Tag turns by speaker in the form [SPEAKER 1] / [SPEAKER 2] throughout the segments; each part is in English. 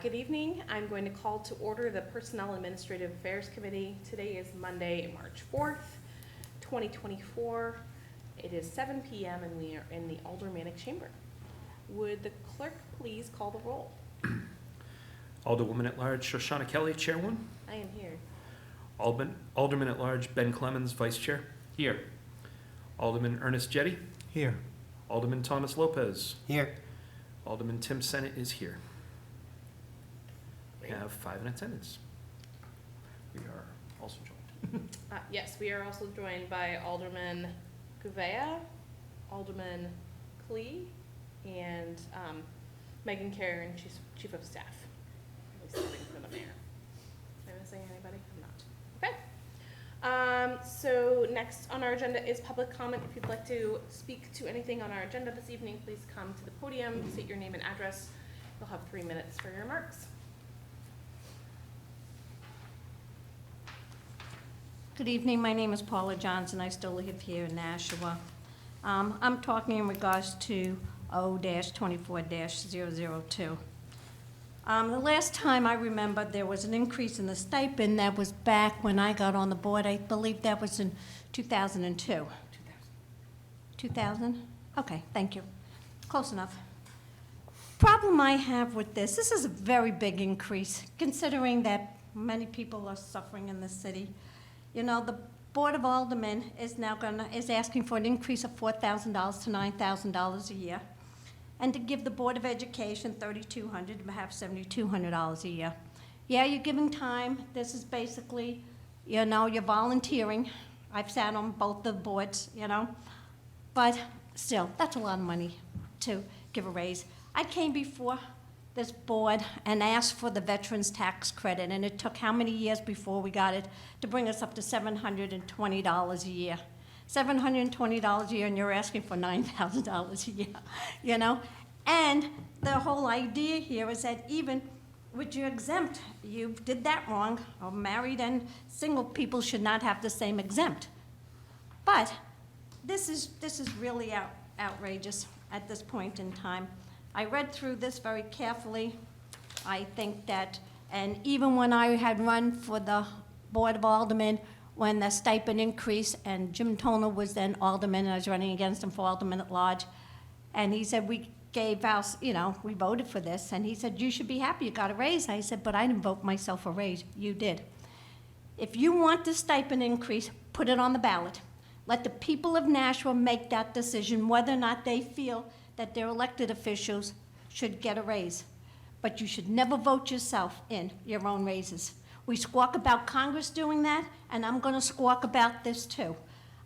[SPEAKER 1] Good evening. I'm going to call to order the Personnel Administrative Affairs Committee. Today is Monday, March 4th, 2024. It is 7 p.m. and we are in the Aldermanic Chamber. Would the clerk please call the roll?
[SPEAKER 2] Alderwoman at Large Shoshana Kelly, Chairwoman.
[SPEAKER 1] I am here.
[SPEAKER 2] Alderman at Large Ben Clemens, Vice Chair. Here. Alderman Ernest Jetty.
[SPEAKER 3] Here.
[SPEAKER 2] Alderman Thomas Lopez.
[SPEAKER 3] Here.
[SPEAKER 2] Alderman Tim Sennett is here. We have 5 in attendance. We are also joined.
[SPEAKER 1] Yes, we are also joined by Alderman Gouveia, Alderman Klee, and Megan Karen, Chief of Staff. At least starting for the mayor. Am I missing anybody? I'm not. Okay. So next on our agenda is public comment. If you'd like to speak to anything on our agenda this evening, please come to the podium, state your name and address. You'll have 3 minutes for your remarks.
[SPEAKER 4] Good evening. My name is Paula Johnson. I still live here in Nashua. I'm talking in regards to O-24-002. The last time I remember there was an increase in the stipend that was back when I got on the board. I believe that was in 2002. 2000? Okay, thank you. Close enough. Problem I have with this is a very big increase, considering that many people are suffering in this city. You know, the Board of Aldermen is now asking for an increase of $4,000 to $9,000 a year, and to give the Board of Education $3,200 to have $7,200 a year. Yeah, you're giving time. This is basically, you know, you're volunteering. I've sat on both the boards, you know, but still, that's a lot of money to give a raise. I came before this board and asked for the veterans tax credit, and it took how many years before we got it to bring us up to $720 a year. $720 a year, and you're asking for $9,000 a year, you know? And the whole idea here is that even with your exempt, you did that wrong, or married and single people should not have the same exempt. But this is really outrageous at this point in time. I read through this very carefully. I think that, and even when I had run for the Board of Aldermen, when the stipend increased, and Jim Toner was then alderman, and I was running against him for alderman at large, and he said, we gave us, you know, we voted for this, and he said, you should be happy you got a raise. I said, but I didn't vote myself a raise, you did. If you want the stipend increase, put it on the ballot. Let the people of Nashua make that decision whether or not they feel that their elected officials should get a raise. But you should never vote yourself in your own raises. We squawk about Congress doing that, and I'm going to squawk about this too.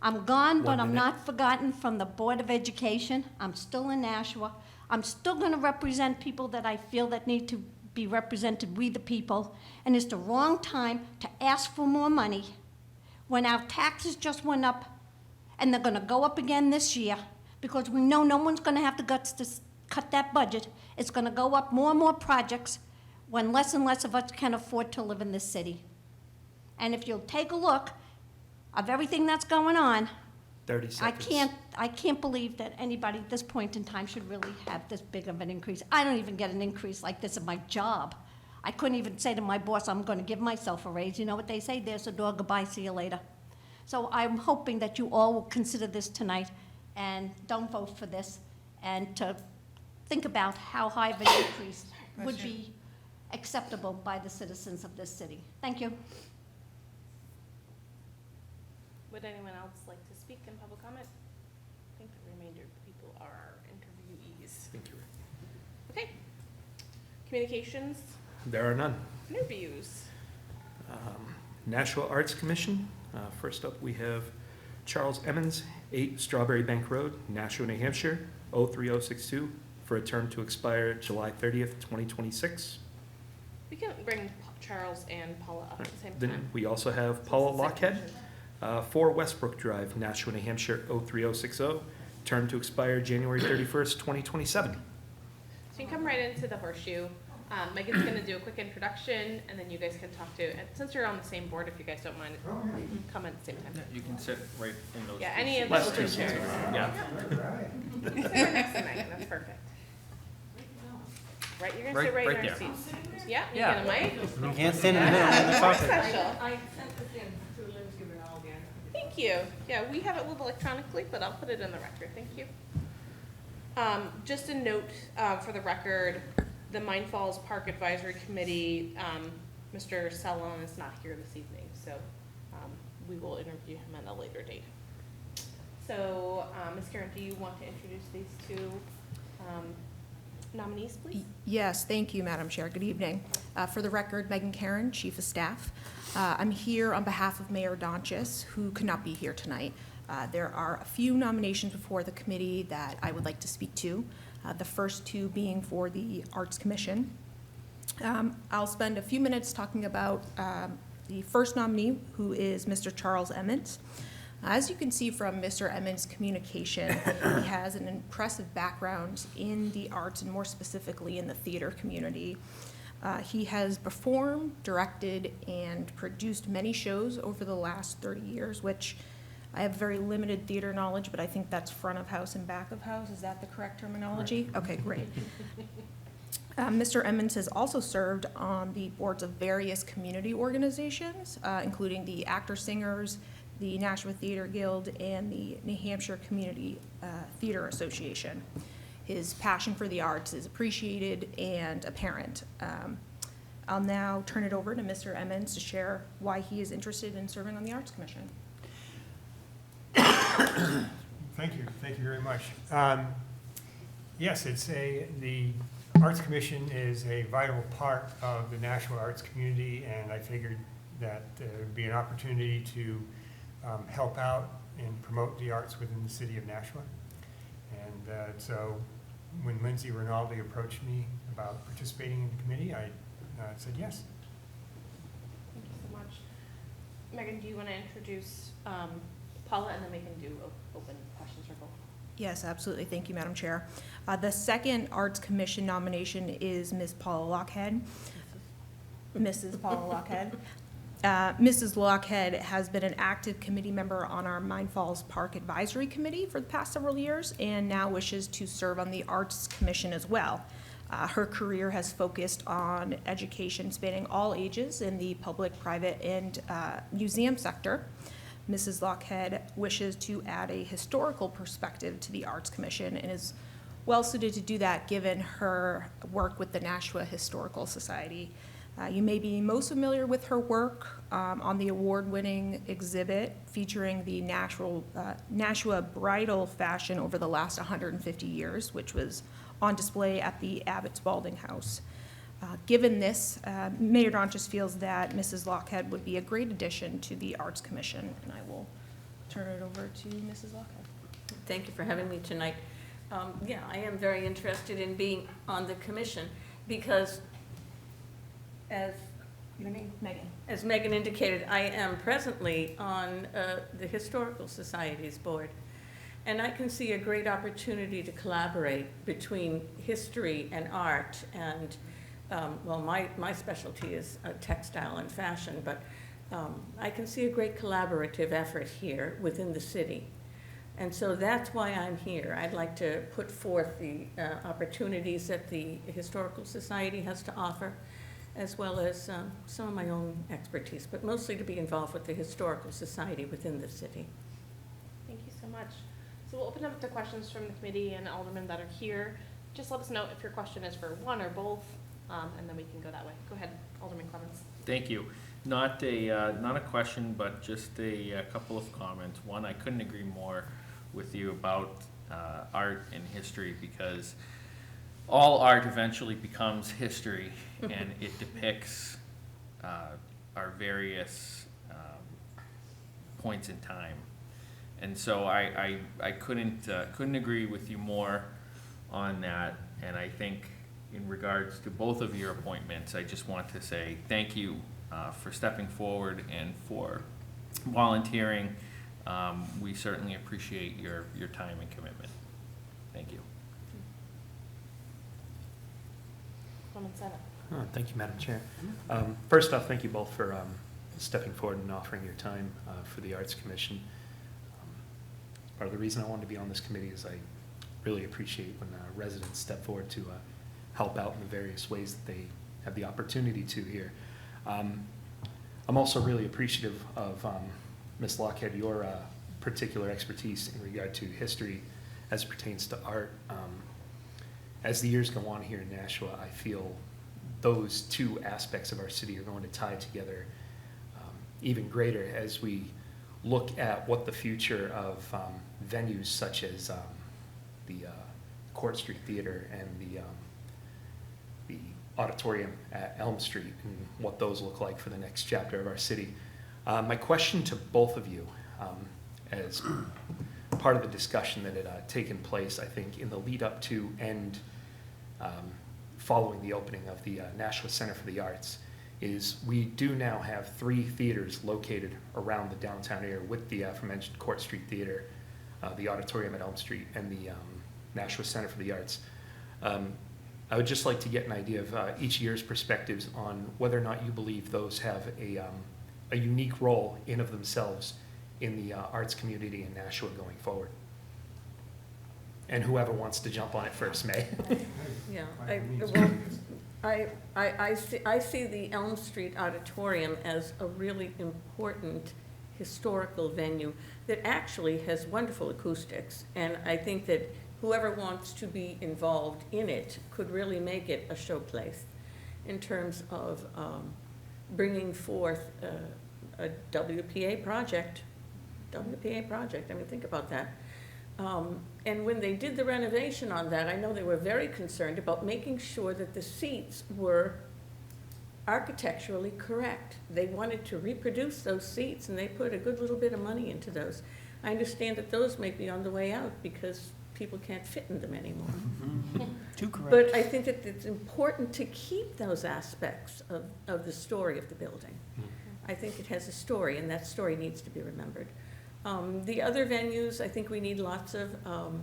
[SPEAKER 4] I'm gone, but I'm not forgotten from the Board of Education. I'm still in Nashua. I'm still going to represent people that I feel that need to be represented, we the people, and it's the wrong time to ask for more money when our taxes just went up, and they're going to go up again this year, because we know no one's going to have the guts to cut that budget. It's going to go up more and more projects when less and less of us can afford to live in this city. And if you'll take a look of everything that's going on,
[SPEAKER 2] 30 seconds.
[SPEAKER 4] I can't believe that anybody at this point in time should really have this big of an increase. I don't even get an increase like this in my job. I couldn't even say to my boss, I'm going to give myself a raise. You know what they say? There's a door, goodbye, see you later. So I'm hoping that you all will consider this tonight and don't vote for this, and to think about how high of an increase would be acceptable by the citizens of this city. Thank you.
[SPEAKER 1] Would anyone else like to speak in public comment? I think the remainder of the people are our interviewees.
[SPEAKER 2] Thank you.
[SPEAKER 1] Okay. Communications,
[SPEAKER 2] There are none.
[SPEAKER 1] interviews.
[SPEAKER 2] Nashua Arts Commission. First up, we have Charles Emmons, 8 Strawberry Bank Road, Nashua, New Hampshire, 03062, for a term to expire July 30th, 2026.
[SPEAKER 1] We can bring Charles and Paula up at the same
[SPEAKER 2] Then
[SPEAKER 1] time.
[SPEAKER 2] we also have Paula Lockhead, 4 Westbrook Drive, Nashua, New Hampshire, 03060, term to expire January 31st, 2027.
[SPEAKER 1] So you can come right into the horseshoe. Megan's going to do a quick introduction, and then you guys can talk to, and since you're on the same board, if you guys don't mind, come at the same time.
[SPEAKER 5] Yeah, you can sit right in those.
[SPEAKER 1] Yeah, any of
[SPEAKER 2] Last
[SPEAKER 1] the
[SPEAKER 2] two
[SPEAKER 1] open chairs.
[SPEAKER 2] Yeah.
[SPEAKER 1] Sit right next to Megan, that's perfect. Right, you're gonna
[SPEAKER 5] Right-
[SPEAKER 1] sit right
[SPEAKER 5] right
[SPEAKER 1] in our
[SPEAKER 5] there.
[SPEAKER 1] seats. Yeah, you
[SPEAKER 5] Yeah.
[SPEAKER 1] get a mic?
[SPEAKER 3] You can't stand in the middle when they're talking.
[SPEAKER 1] Special.
[SPEAKER 6] I sent this in to Lindsay Rinaldi.
[SPEAKER 1] Thank you. Yeah, we have it live electronically, but I'll put it in the record. Thank you. Just a note, for the record, the Mine Falls Park Advisory Committee, Mr. Sellon is not here this evening, so, we will interview him at a later date. So, Ms. Karen, do you want to introduce these two, nominees, please?
[SPEAKER 7] Yes, thank you, Madam Chair. Good evening. For the record, Megan Karen, Chief of Staff. I'm here on behalf of Mayor Donches, who could not be here tonight. There are a few nominations before the committee that I would like to speak to, the first two being for the Arts Commission. I'll spend a few minutes talking about the first nominee, who is Mr. Charles Emmons. As you can see from Mr. Emmons' communication, he has an impressive background in the arts and more specifically in the theater community. He has performed, directed, and produced many shows over the last 30 years, which I have very limited theater knowledge, but I think that's front of house and back of house. Is that the correct terminology? Okay, great. Mr. Emmons has also served on the boards of various community organizations, including the Actor Singers, the Nashua Theater Guild, and the New Hampshire Community Theater Association. His passion for the arts is appreciated and apparent. I'll now turn it over to Mr. Emmons to share why he is interested in serving on the Arts Commission.
[SPEAKER 8] Thank you very much. Yes, the Arts Commission is a vital part of the Nashua arts community, and I figured that there would be an opportunity to help out and promote the arts within the city of Nashua. And so when Lindsay Rinaldi approached me about participating in the committee, I said yes.
[SPEAKER 1] Thank you so much. Megan, do you want to introduce Paula, and then we can do open questions for both?
[SPEAKER 7] Yes, absolutely. Thank you, Madam Chair. The second Arts Commission nomination is Ms. Paula Lockhead. Mrs. Paula Lockhead. Mrs. Lockhead has been an active committee member on our Mine Falls Park Advisory Committee for the past several years and now wishes to serve on the Arts Commission as well. Her career has focused on education spanning all ages in the public, private, and museum sector. Mrs. Lockhead wishes to add a historical perspective to the Arts Commission and is well suited to do that given her work with the Nashua Historical Society. You may be most familiar with her work on the award-winning exhibit featuring the Nashua bridal fashion over the last 150 years, which was on display at the Abbott Spalding House. Given this, Mayor Donches feels that Mrs. Lockhead would be a great addition to the Arts Commission, and I will turn it over to Mrs. Lockhead.
[SPEAKER 6] Thank you for having me tonight. Yeah, I am very interested in being on the commission because as
[SPEAKER 7] Your name? Megan.
[SPEAKER 6] As Megan indicated, I am presently on the Historical Society's board, and I can see a great opportunity to collaborate between history and art. And well, my specialty is textile and fashion, but I can see a great collaborative effort here within the city. And so that's why I'm here. I'd like to put forth the opportunities that the Historical Society has to offer, as well as some of my own expertise, but mostly to be involved with the Historical Society within the city.
[SPEAKER 1] Thank you so much. So we'll open up to questions from the committee and aldermen that are here. Just let us know if your question is for one or both, and then we can go that way. Go ahead, Alderman Clemens.
[SPEAKER 5] Thank you. Not a question, but just a couple of comments. One, I couldn't agree more with you about art and history, because all art eventually becomes history, and it depicts our various points in time. And so I couldn't agree with you more on that. And I think in regards to both of your appointments, I just want to say thank you for stepping forward and for volunteering. We certainly appreciate your time and commitment. Thank you.
[SPEAKER 1] Alderman Senate.
[SPEAKER 2] Thank you, Madam Chair. First off, thank you both for stepping forward and offering your time for the Arts Commission. Part of the reason I wanted to be on this committee is I really appreciate when residents step forward to help out in the various ways that they have the opportunity to here. I'm also really appreciative of Ms. Lockhead, your particular expertise in regard to history as it pertains to art. As the years go on here in Nashua, I feel those two aspects of our city are going to tie together even greater as we look at what the future of venues such as the Court Street Theater and the auditorium at Elm Street and what those look like for the next chapter of our city. My question to both of you, as part of the discussion that had taken place, I think, in the lead up to and following the opening of the Nashua Center for the Arts, is we do now have 3 theaters located around the downtown area with the aforementioned Court Street Theater, the auditorium at Elm Street, and the Nashua Center for the Arts. I would just like to get an idea of each year's perspectives on whether or not you believe those have a unique role in of themselves in the arts community in Nashua going forward. And whoever wants to jump on it first may.
[SPEAKER 6] Yeah,
[SPEAKER 8] By all means.
[SPEAKER 6] I see the Elm Street Auditorium as a really important historical venue that actually has wonderful acoustics. And I think that whoever wants to be involved in it could really make it a showplace in terms of bringing forth a WPA project. I mean, think about that. And when they did the renovation on that, I know they were very concerned about making sure that the seats were architecturally correct. They wanted to reproduce those seats, and they put a good little bit of money into those. I understand that those may be on the way out because people can't fit in them anymore.
[SPEAKER 3] Too correct.
[SPEAKER 6] But I think that it's important to keep those aspects of the story of the building. I think it has a story, and that story needs to be remembered. The other venues, I think we need lots of, no,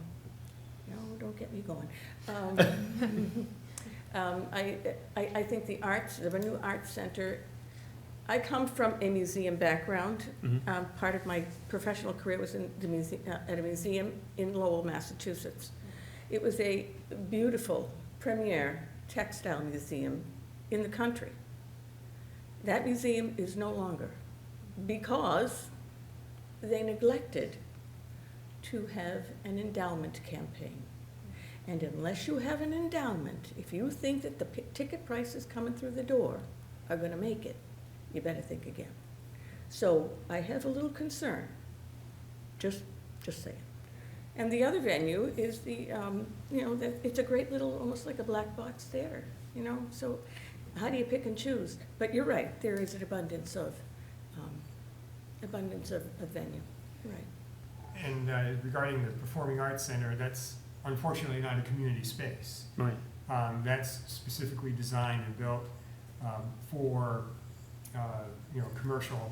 [SPEAKER 6] don't get me going. I think the arts, the new arts center, I come from a museum background. Part of my professional career was in the at a museum in Lowell, Massachusetts. It was a beautiful premier textile museum in the country. That museum is no longer because they neglected to have an endowment campaign. And unless you have an endowment, if you think that the ticket prices coming through the door are going to make it, you better think again. So I have a little concern, just saying. And the other venue is the, it's a great little, almost like a black box theater, so how do you pick and choose? But you're right, there is an abundance of venue, right.
[SPEAKER 8] And regarding the Performing Arts Center, that's unfortunately not a community space.
[SPEAKER 2] Right.
[SPEAKER 8] That's specifically designed and built for commercial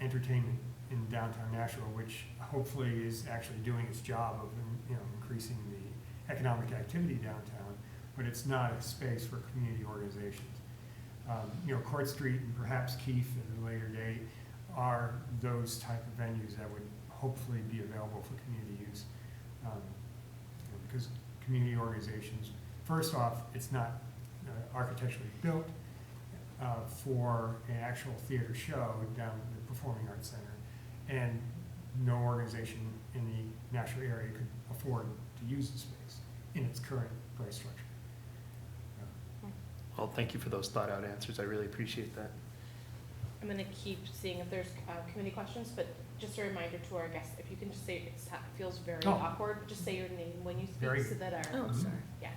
[SPEAKER 8] entertainment in downtown Nashua, which hopefully is actually doing its job of increasing the economic activity downtown, but it's not a space for community organizations. Court Street and perhaps Keith at a later date are those type of venues that would hopefully be available for community use. Because community organizations, first off, it's not architecturally built for an actual theater show down at the Performing Arts Center, and no organization in the Nashua area could afford to use the space in its current price structure.
[SPEAKER 2] Well, thank you for those thought out answers. I really appreciate that.
[SPEAKER 1] I'm gonna keep seeing if there's committee questions, but just a reminder to our guests, if you can just say, it feels very
[SPEAKER 8] Oh.
[SPEAKER 1] awkward, just say your name when you
[SPEAKER 8] Very
[SPEAKER 1] speak so that our,
[SPEAKER 6] Oh, sorry.
[SPEAKER 1] yeah.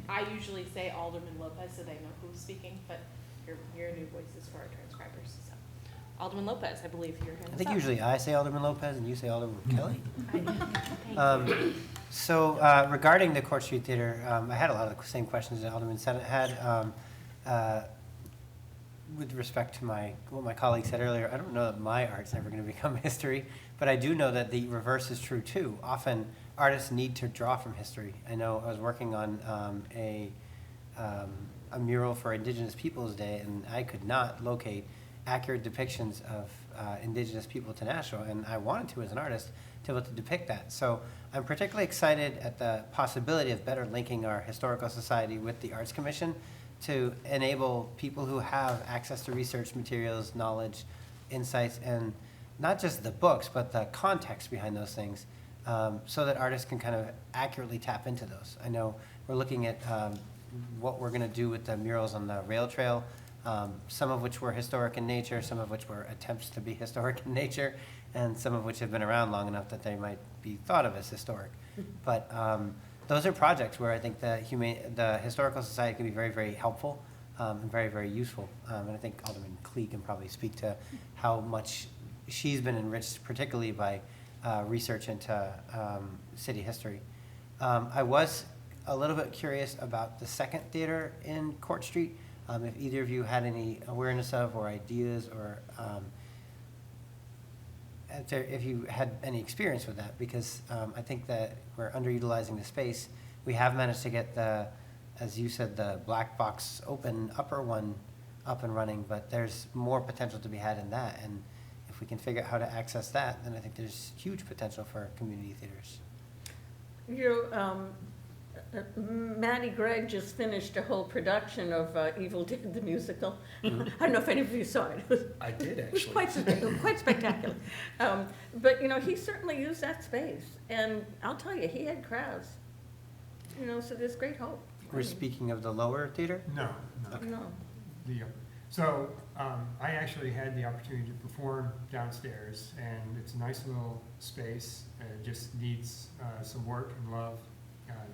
[SPEAKER 1] I usually say Alderman Lopez so they know who's speaking, but you're new voices for our transcribers, so. Alderman Lopez, I believe your hand
[SPEAKER 3] I
[SPEAKER 1] is
[SPEAKER 3] think
[SPEAKER 1] up.
[SPEAKER 3] usually I say Alderman Lopez and you say Alderman Kelly.
[SPEAKER 1] Thank you.
[SPEAKER 3] So regarding the Court Street Theater, I had a lot of the same questions that Alderman Senate had. With respect to what my colleague said earlier, I don't know that my art's ever going to become history, but I do know that the reverse is true too. Often artists need to draw from history. I know I was working on a mural for Indigenous Peoples Day, and I could not locate accurate depictions of indigenous people to Nashua, and I wanted to, as an artist, to be able to depict that. So I'm particularly excited at the possibility of better linking our Historical Society with the Arts Commission to enable people who have access to research materials, knowledge, insights, and not just the books, but the context behind those things, so that artists can kind of accurately tap into those. I know we're looking at what we're going to do with the murals on the rail trail, some of which were historic in nature, some of which were attempts to be historic in nature, and some of which have been around long enough that they might be thought of as historic. But those are projects where I think the Historical Society can be very, very helpful and very, very useful. And I think Alderman Klee can probably speak to how much she's been enriched, particularly by research into city history. I was a little bit curious about the second theater in Court Street. If either of you had any awareness of or ideas, or if you had any experience with that, because I think that we're underutilizing the space. We have managed to get the, as you said, the black box open upper one up and running, but there's more potential to be had in that. And if we can figure out how to access that, then I think there's huge potential for community theaters.
[SPEAKER 6] You know, Maddie Gregg just finished a whole production of Evil Dead the musical.
[SPEAKER 3] Mhm.
[SPEAKER 6] I don't know if any of you saw it. It was,
[SPEAKER 2] I did
[SPEAKER 6] it was
[SPEAKER 2] actually.
[SPEAKER 6] quite spectacular. But you know, he certainly used that space, and I'll tell you, he had crowds. You know, so there's great hope.
[SPEAKER 3] We're speaking of the lower theater?
[SPEAKER 8] No, no.
[SPEAKER 3] Okay.
[SPEAKER 6] No.
[SPEAKER 8] So I actually had the opportunity to perform downstairs, and it's a nice little space. It just needs some work and love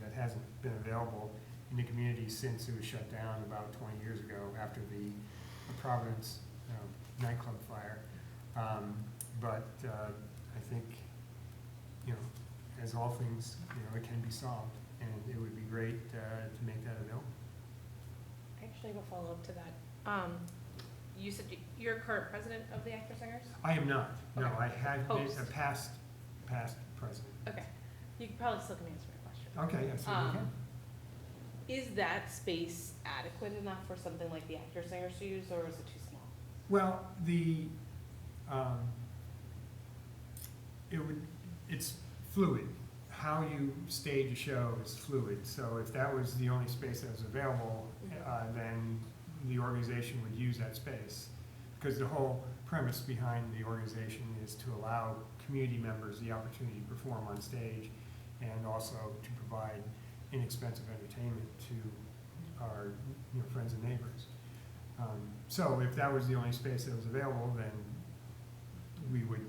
[SPEAKER 8] that hasn't been available in the community since it was shut down about 20 years ago after the Providence nightclub fire. But I think, you know, as all things, you know, it can be solved, and it would be great to make that available.
[SPEAKER 1] I actually have a follow-up to that. You said you're current president of the Actor Singers?
[SPEAKER 8] I am not. No,
[SPEAKER 1] Okay.
[SPEAKER 8] I have been
[SPEAKER 1] Host.
[SPEAKER 8] a past president.
[SPEAKER 1] Okay. You probably still can answer my question.
[SPEAKER 8] Okay, yes, you can.
[SPEAKER 1] Is that space adequate enough for something like the Actor Singers to use, or is it too small?
[SPEAKER 8] Well, it's fluid. How you stage a show is fluid. So if that was the only space that was available, then the organization would use that space. Because the whole premise behind the organization is to allow community members the opportunity to perform on stage, and also to provide inexpensive entertainment to our friends and neighbors. So if that was the only space that was available, then we would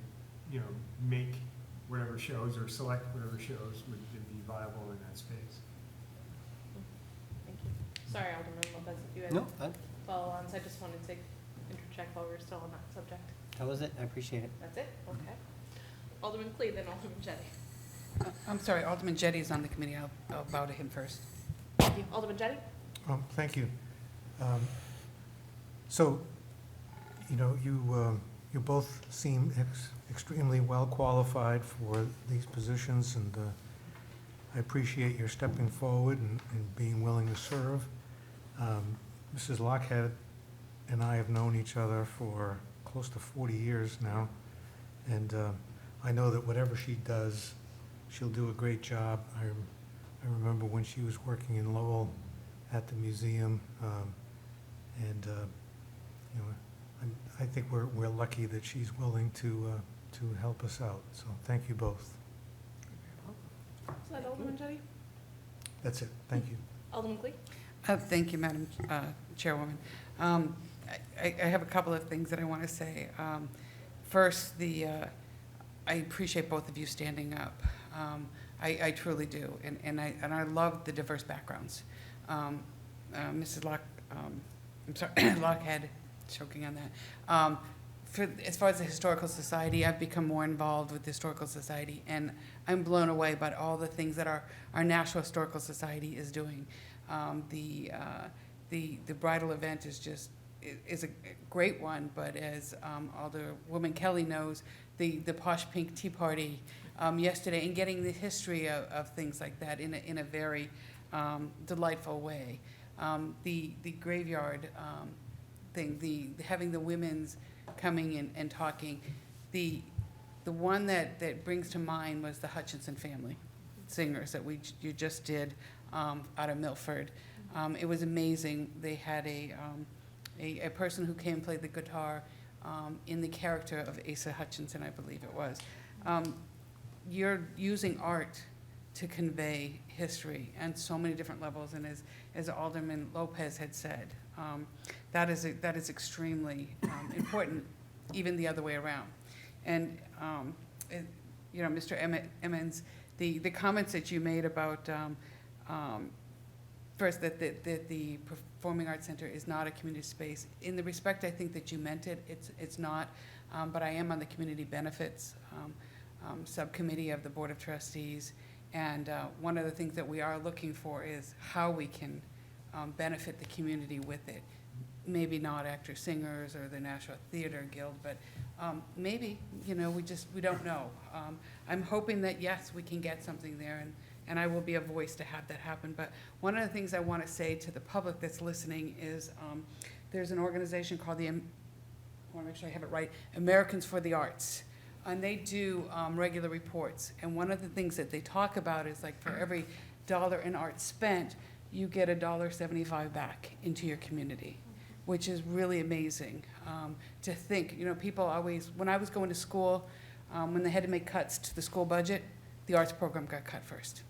[SPEAKER 8] make whatever shows or select whatever shows would be viable in that space.
[SPEAKER 1] Thank you. Sorry, Alderman Lopez, if you had
[SPEAKER 3] No, that
[SPEAKER 1] follow-ons, I just wanted to interject while we're still on that subject.
[SPEAKER 3] was it. I appreciate it.
[SPEAKER 1] That's it? Okay. Alderman Clee, then Alderman Jettie.
[SPEAKER 9] I'm sorry, Alderman Jettie is on the committee. I'll bow to him first.
[SPEAKER 1] Thank you. Alderman Jettie?
[SPEAKER 10] Thank you. So, you both seem extremely well qualified for these positions, and I appreciate your stepping forward and being willing to serve. Mrs. Lockhead and I have known each other for close to 40 years now, and I know that whatever she does, she'll do a great job. I remember when she was working in Lowell at the museum, and I think we're lucky that she's willing to help us out. So thank you both.
[SPEAKER 1] Is that Alderman Jettie?
[SPEAKER 10] That's it. Thank you.
[SPEAKER 1] Alderman Clee?
[SPEAKER 9] Thank you, Madam Chairwoman. I have a couple of things that I want to say. First, I appreciate both of you standing up. I truly do, and I love the diverse backgrounds. Mrs. Lockhead, choking on that. As far as the Historical Society, I've become more involved with the Historical Society, and I'm blown away by all the things that our National Historical Society is doing. The bridal event is a great one, but as Alderwoman Kelly knows, the Posh Pink Tea Party yesterday, and getting the history of things like that in a very delightful way. The graveyard, thing, having the women's coming in and talking. The one that brings to mind was the Hutchinson family singers that you just did out of Milford. It was amazing. They had a person who came and played the guitar in the character of Asa Hutchinson, I believe it was. You're using art to convey history on so many different levels, and as Alderman Lopez had said, that is extremely important, even the other way around. And Mr. Emmons, the comments that you made about first that the Performing Arts Center is not a community space. In the respect I think that you meant it, it's not. But I am on the community benefits subcommittee of the Board of Trustees, and one of the things that we are looking for is how we can benefit the community with it. Maybe not actors, singers, or the National Theater Guild, but maybe, we don't know. I'm hoping that, yes, we can get something there, and I will be a voice to have that happen. But one of the things I want to say to the public that's listening is there's an organization called I want to make sure I have it right, Americans for the Arts. And they do regular reports. And one of the things that they talk about is like for every dollar in art spent, you get $1.75 back into your community, which is really amazing to think. People always, when I was going to school, when they had to make cuts to the school budget, the arts program got cut first.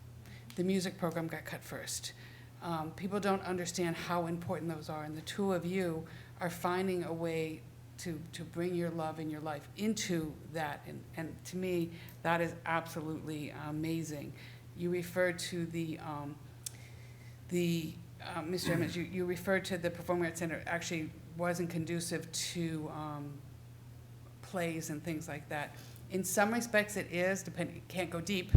[SPEAKER 9] The music program got cut first. People don't understand how important those are, and the two of you are finding a way to bring your love and your life into that, and to me, that is absolutely amazing. You referred to Mr. Emmons, you referred to the Performing Arts Center actually wasn't conducive to plays and things like that. In some respects it is, it can't go deep,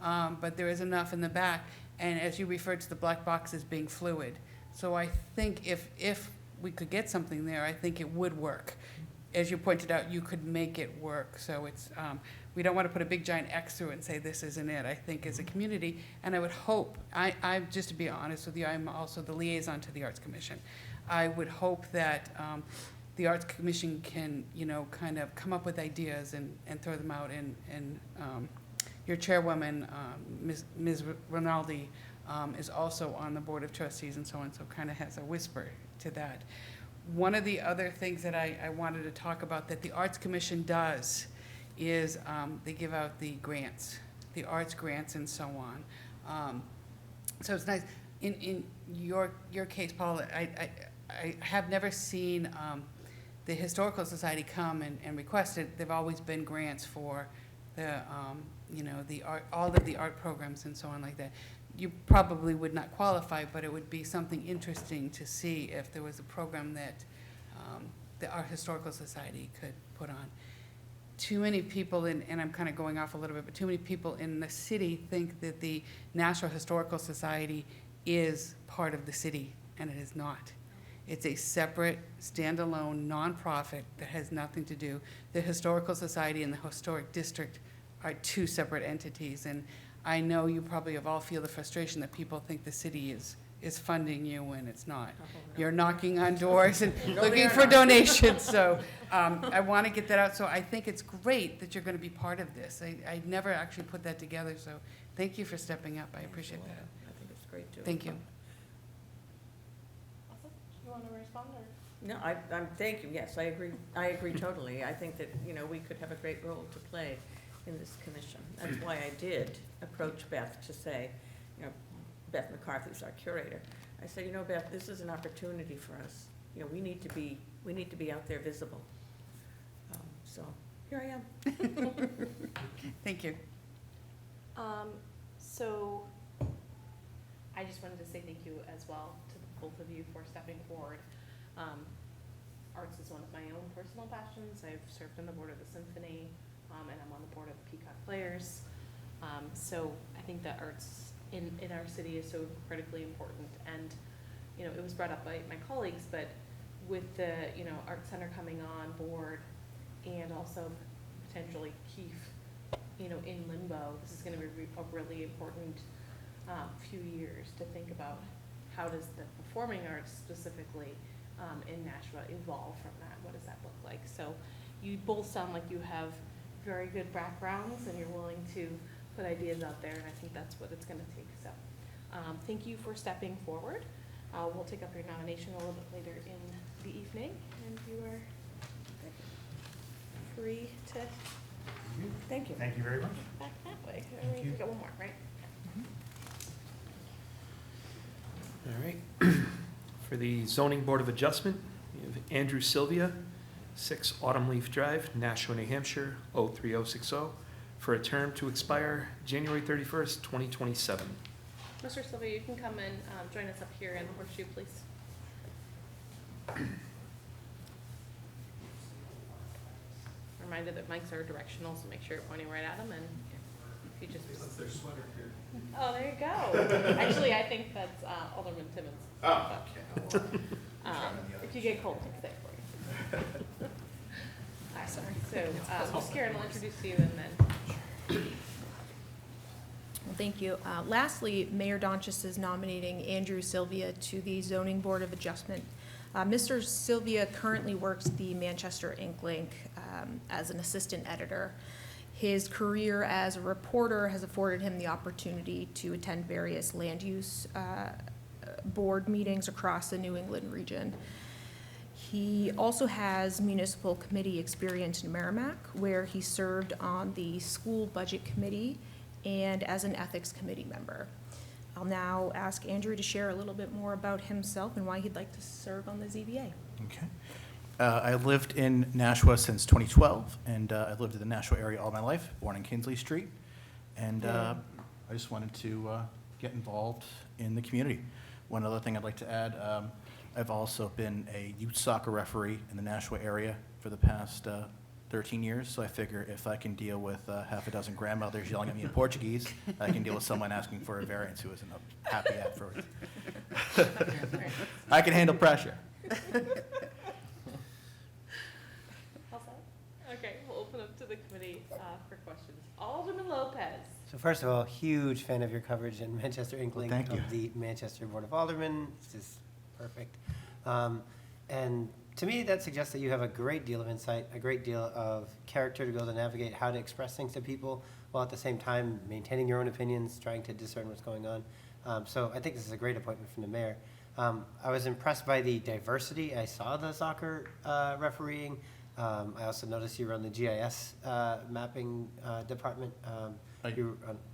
[SPEAKER 9] but there is enough in the back, and as you referred to the black boxes being fluid. So I think if we could get something there, I think it would work. As you pointed out, you could make it work. So it's, we don't want to put a big giant X through it and say this isn't it. I think as a community, and I would hope, I just to be honest with you, I'm also the liaison to the Arts Commission. I would hope that the Arts Commission can, kind of come up with ideas and throw them out. And your chairwoman, Ms. Rinaldi, is also on the Board of Trustees and so on, so kind of has a whisper to that. One of the other things that I wanted to talk about that the Arts Commission does is they give out the grants, the arts grants and so on. So it's nice. In your case, Paul, I have never seen the Historical Society come and request it. They've always been grants for the the art, all of the art programs and so on like that. You probably would not qualify, but it would be something interesting to see if there was a program that our Historical Society could put on. Too many people, and I'm kind of going off a little bit, but too many people in the city think that the National Historical Society is part of the city, and it is not. It's a separate, standalone, nonprofit that has nothing to do. The Historical Society and the Historic District are two separate entities, and I know you probably all feel the frustration that people think the city is funding you when it's not. You're knocking on doors and looking for donations, so I want to get that out. So I think it's great that you're going to be part of this. I never actually put that together, so thank you for stepping up. I appreciate that.
[SPEAKER 6] I think it's great too.
[SPEAKER 9] Thank you.
[SPEAKER 1] Awesome. You want to respond or?
[SPEAKER 6] No, I'm, thank you, yes, I agree totally. I think that, we could have a great role to play in this commission. That's why I did approach Beth to say, Beth McCarthy's our curator. I said, Beth, this is an opportunity for us. We need to be out there visible. So here I am.
[SPEAKER 9] Thank you.
[SPEAKER 1] So I just wanted to say thank you as well to both of you for stepping forward. Arts is one of my own personal passions. I've served on the board of the symphony, and I'm on the board of the Peacock Players. So I think that arts in our city is so critically important. And, it was brought up by my colleagues, but with the, Art Center coming on board and also potentially Keefe, in limbo, this is gonna be a really important few years to think about how does the performing arts specifically in Nashua evolve from that? What does that look like? So you both sound like you have very good backgrounds and you're willing to put ideas out there, and I think that's what it's going to take. So thank you for stepping forward. We'll take up your nomination a little bit later in the evening, and you are free to, thank you.
[SPEAKER 8] Thank you very much.
[SPEAKER 1] Back that way.
[SPEAKER 8] Thank you.
[SPEAKER 1] We got one more, right?
[SPEAKER 2] All right. For the Zoning Board of Adjustment, we have Andrew Sylvia, 6 Autumn Leaf Drive, Nashua, New Hampshire, 03060, for a term to expire January 31st, 2027.
[SPEAKER 1] Mr. Sylvia, you can come and join us up here in Horseshoe, please. Reminder that mics are directional, so make sure you're pointing right at them, and if you just.
[SPEAKER 5] That's their sweater here.
[SPEAKER 1] Oh, there you go. Actually, I think that's Alderman Timmons.
[SPEAKER 5] Oh,
[SPEAKER 1] But, if you get cold, it's there for you. All right, sorry. So, Ms. Karen will introduce you, and then.
[SPEAKER 7] Well, thank you. Lastly, Mayor Donchis is nominating Andrew Sylvia to the Zoning Board of Adjustment. Mr. Sylvia currently works at the Manchester Ink Link as an assistant editor. His career as a reporter has afforded him the opportunity to attend various land use board meetings across the New England region. He also has municipal committee experience in Merrimack, where he served on the school budget committee and as an ethics committee member. I'll now ask Andrew to share a little bit more about himself and why he'd like to serve on the ZBA.
[SPEAKER 11] Okay. I lived in Nashua since 2012, and I've lived in the Nashua area all my life, born in Kinsley Street. And I just wanted to get involved in the community. One other thing I'd like to add, I've also been a youth soccer referee in the Nashua area for the past 13 years, so I figure if I can deal with half a dozen grandmothers yelling at me in Portuguese, I can deal with someone asking for a variance who isn't happy afterwards. I can handle pressure.
[SPEAKER 1] All set? Okay, we'll open up to the committee for questions. Alderman Lopez.
[SPEAKER 3] So first of all, huge fan of your coverage in Manchester Ink Link
[SPEAKER 11] Thank you.
[SPEAKER 3] of the Manchester Board of Aldermen. This is perfect. And to me, that suggests that you have a great deal of insight, a great deal of character to be able to navigate how to express things to people, while at the same time maintaining your own opinions, trying to discern what's going on. So I think this is a great appointment from the mayor. I was impressed by the diversity. I saw the soccer refereeing. I also noticed you were on the GIS mapping department.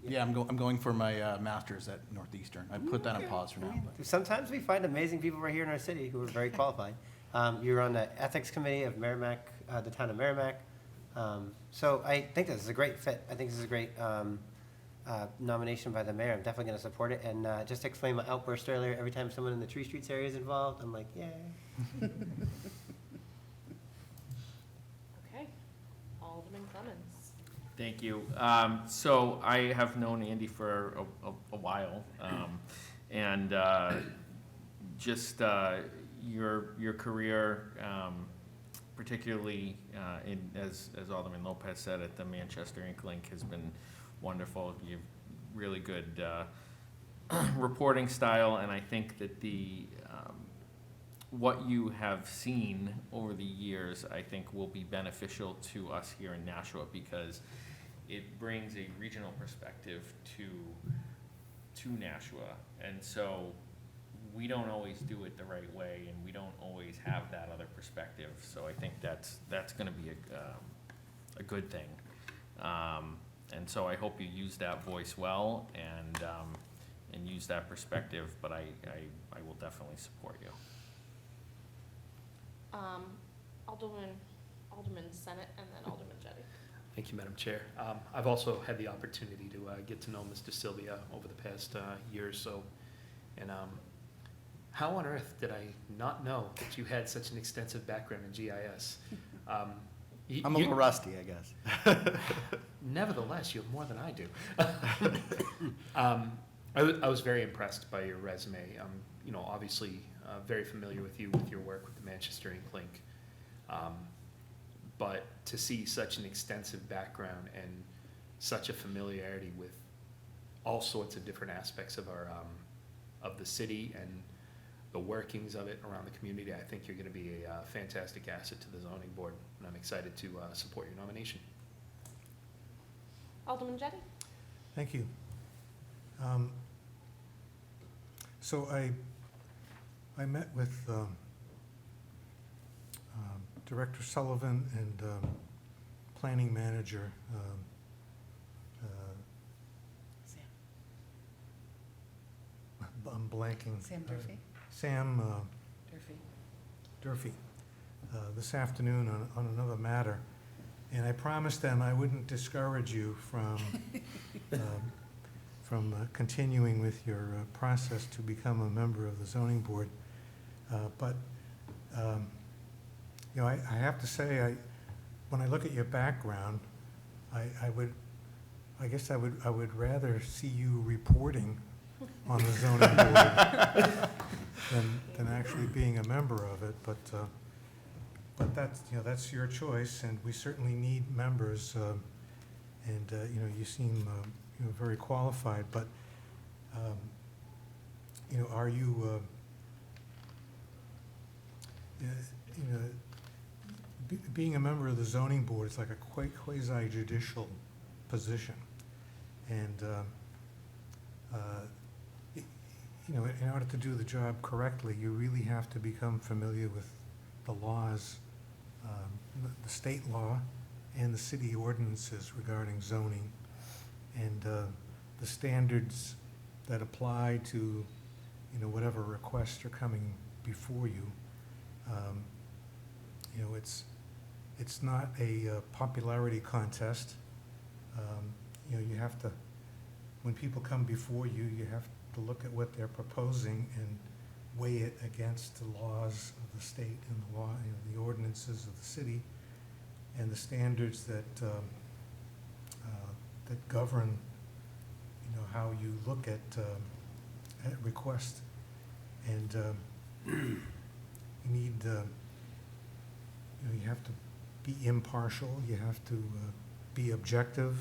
[SPEAKER 11] Yeah, I'm going for my master's at Northeastern. I put that on pause for now. But.
[SPEAKER 3] Sometimes we find amazing people right here in our city who are very qualified. You were on the ethics committee of Merrimack, the town of Merrimack. So I think this is a great fit. I think this is a great nomination by the mayor. I'm definitely going to support it. And just to explain my outburst earlier, every time someone in the Tree Streets area is involved, I'm like, yay.
[SPEAKER 1] Okay. Alderman Clemens.
[SPEAKER 5] Thank you. So I have known Andy for a while, and just your career, particularly as Alderman Lopez said, at the Manchester Ink Link has been wonderful. You have really good reporting style, and I think that what you have seen over the years, I think, will be beneficial to us here in Nashua, because it brings a regional perspective to Nashua, and so we don't always do it the right way, and we don't always have that other perspective. So I think that's going to be a good thing, and so I hope you use that voice well and use that perspective. But I will definitely support you.
[SPEAKER 1] Alderman Senate, and then Alderman Jettie.
[SPEAKER 2] Thank you, Madam Chair. I've also had the opportunity to get to know Mr. Sylvia over the past year or so. And how on earth did I not know that you had such an extensive background in GIS?
[SPEAKER 11] I'm a little rusty, I guess.
[SPEAKER 2] Nevertheless, you have more than I do. I was very impressed by your resume. Obviously very familiar with you, with your work with the Manchester Ink Link. But to see such an extensive background and such a familiarity with all sorts of different aspects of our of the city and the workings of it around the community, I think you're going to be a fantastic asset to the zoning board, and I'm excited to support your nomination.
[SPEAKER 1] Alderman Jettie?
[SPEAKER 10] Thank you. So I met with Director Sullivan and Planning Manager I'm blanking.
[SPEAKER 9] Sam Durfee?
[SPEAKER 10] Sam
[SPEAKER 9] Durfee.
[SPEAKER 10] Durfee, this afternoon on another matter. And I promised them I wouldn't discourage you from continuing with your process to become a member of the zoning board. But you know, I have to say, when I look at your background, I guess I would rather see you reporting on the zoning board than actually being a member of it. But that's, you know, that's your choice, and we certainly need members. And you know, you seem you know, very qualified. But you know, are you you know, being a member of the zoning board is like a quasi-judicial position, and you know, in order to do the job correctly, you really have to become familiar with the laws, the state law and the city ordinances regarding zoning, and the standards that apply to, you know, whatever requests are coming before you. You know, it's not a popularity contest. You know, you have to, when people come before you, you have to look at what they're proposing and weigh it against the laws of the state and the law, you know, the ordinances of the city and the standards that that govern, you know, how you look at requests. And you need, you know, you have to be impartial. You have to be objective.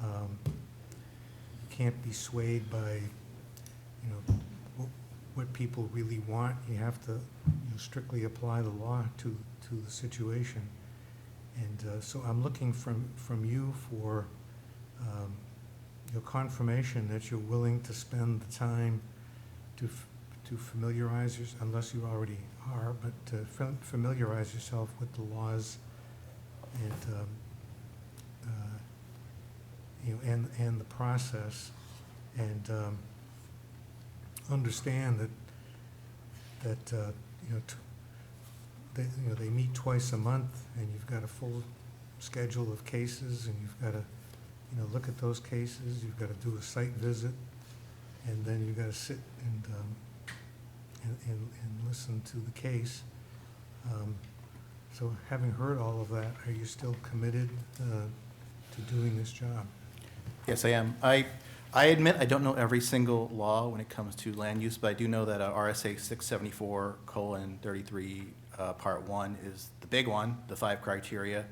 [SPEAKER 10] You can't be swayed by, you know, what people really want. You have to, you know, strictly apply the law to the situation. And so I'm looking from you for you know, confirmation that you're willing to spend the time to familiarize yourself, unless you already are, but to familiarize yourself with the laws and you know, and the process, and understand that you know, you know, they meet twice a month, and you've got a full schedule of cases, and you've got to, you know, look at those cases. You've got to do a site visit, and then you've got to sit and listen to the case. So having heard all of that, are you still committed to doing this job?
[SPEAKER 11] Yes, I am. I admit I don't know every single law when it comes to land use, but I do know that RSA 674:33 Part 1 is the big one, the 5 criteria.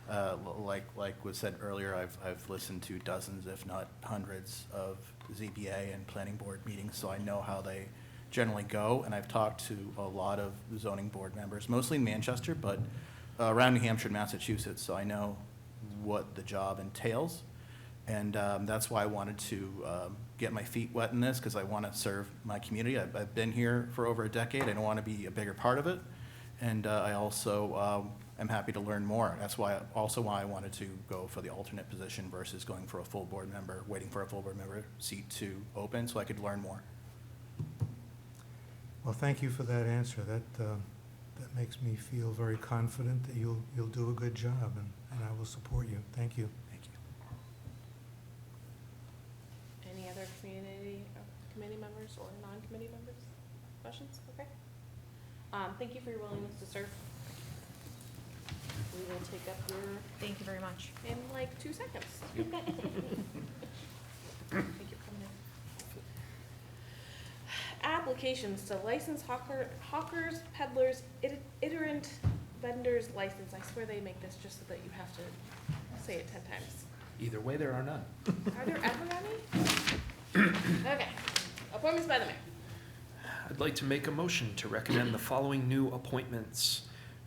[SPEAKER 11] Like was said earlier, I've listened to dozens, if not hundreds, of ZBA and planning board meetings, so I know how they generally go, and I've talked to a lot of zoning board members, mostly in Manchester, but around New Hampshire and Massachusetts, so I know what the job entails. And that's why I wanted to get my feet wet in this, because I want to serve my community. I've been here for over a decade. I want to be a bigger part of it. And I also am happy to learn more. That's why I wanted to go for the alternate position versus going for a full board member, waiting for a full board member seat to open so I could learn more.
[SPEAKER 10] Well, thank you for that answer. That makes me feel very confident that you'll do a good job, and I will support you. Thank you.
[SPEAKER 1] Any other committee members or non-committee members? Questions? Okay. Thank you for your willingness to serve. We will take up your,
[SPEAKER 7] Thank you very much.
[SPEAKER 1] in like 2 seconds.
[SPEAKER 2] Yep.
[SPEAKER 1] Thank you for coming in. Applications to license hawkers, peddlers, itinerant vendors license. I swear they make this just so that you have to say it 10 times.
[SPEAKER 2] Either way, there are none.
[SPEAKER 1] Are there ever any? Okay. Appointments by the mayor.
[SPEAKER 2] I'd like to make a motion to recommend the following new appointments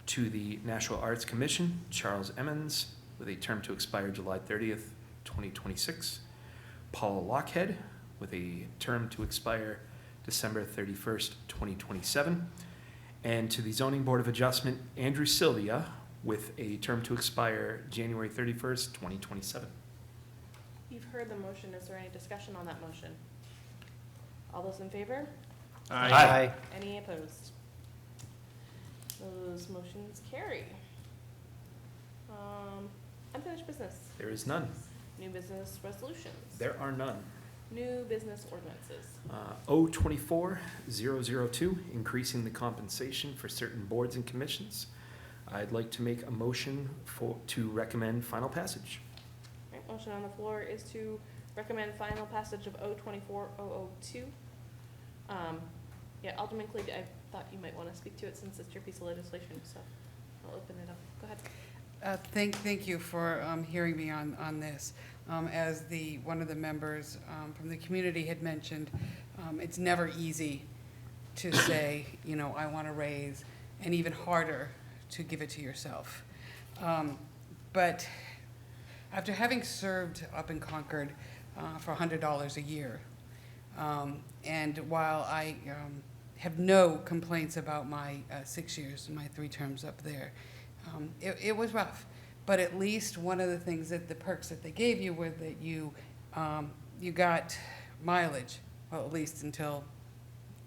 [SPEAKER 2] to the Nashua Arts Commission. Charles Emmons, with a term to expire July 30th, 2026. Paula Lockhead, with a term to expire December 31st, 2027. And to the Zoning Board of Adjustment, Andrew Sylvia, with a term to expire January 31st, 2027.
[SPEAKER 1] You've heard the motion. Is there any discussion on that motion? All those in favor?
[SPEAKER 3] Aye.
[SPEAKER 1] Any opposed? Those motions carry. Unfinished business.
[SPEAKER 2] There is none.
[SPEAKER 1] New business resolutions.
[SPEAKER 2] There are none.
[SPEAKER 1] New business ordinances.
[SPEAKER 2] O24-002, increasing the compensation for certain boards and commissions. I'd like to make a motion to recommend final passage.
[SPEAKER 1] Right, motion on the floor is to recommend final passage of O24-002. Yeah, Alderman Clegg, I thought you might want to speak to it since it's your piece of legislation, so I'll open it up. Go ahead.
[SPEAKER 9] Thank you for hearing me on this. As one of the members from the community had mentioned, it's never easy to say, I want to raise, and even harder to give it to yourself. But after having served up in Concord for $100 a year, and while I have no complaints about my 6 years and my 3 terms up there, it was rough. But at least one of the things the perks that they gave you were that you got mileage, well, at least until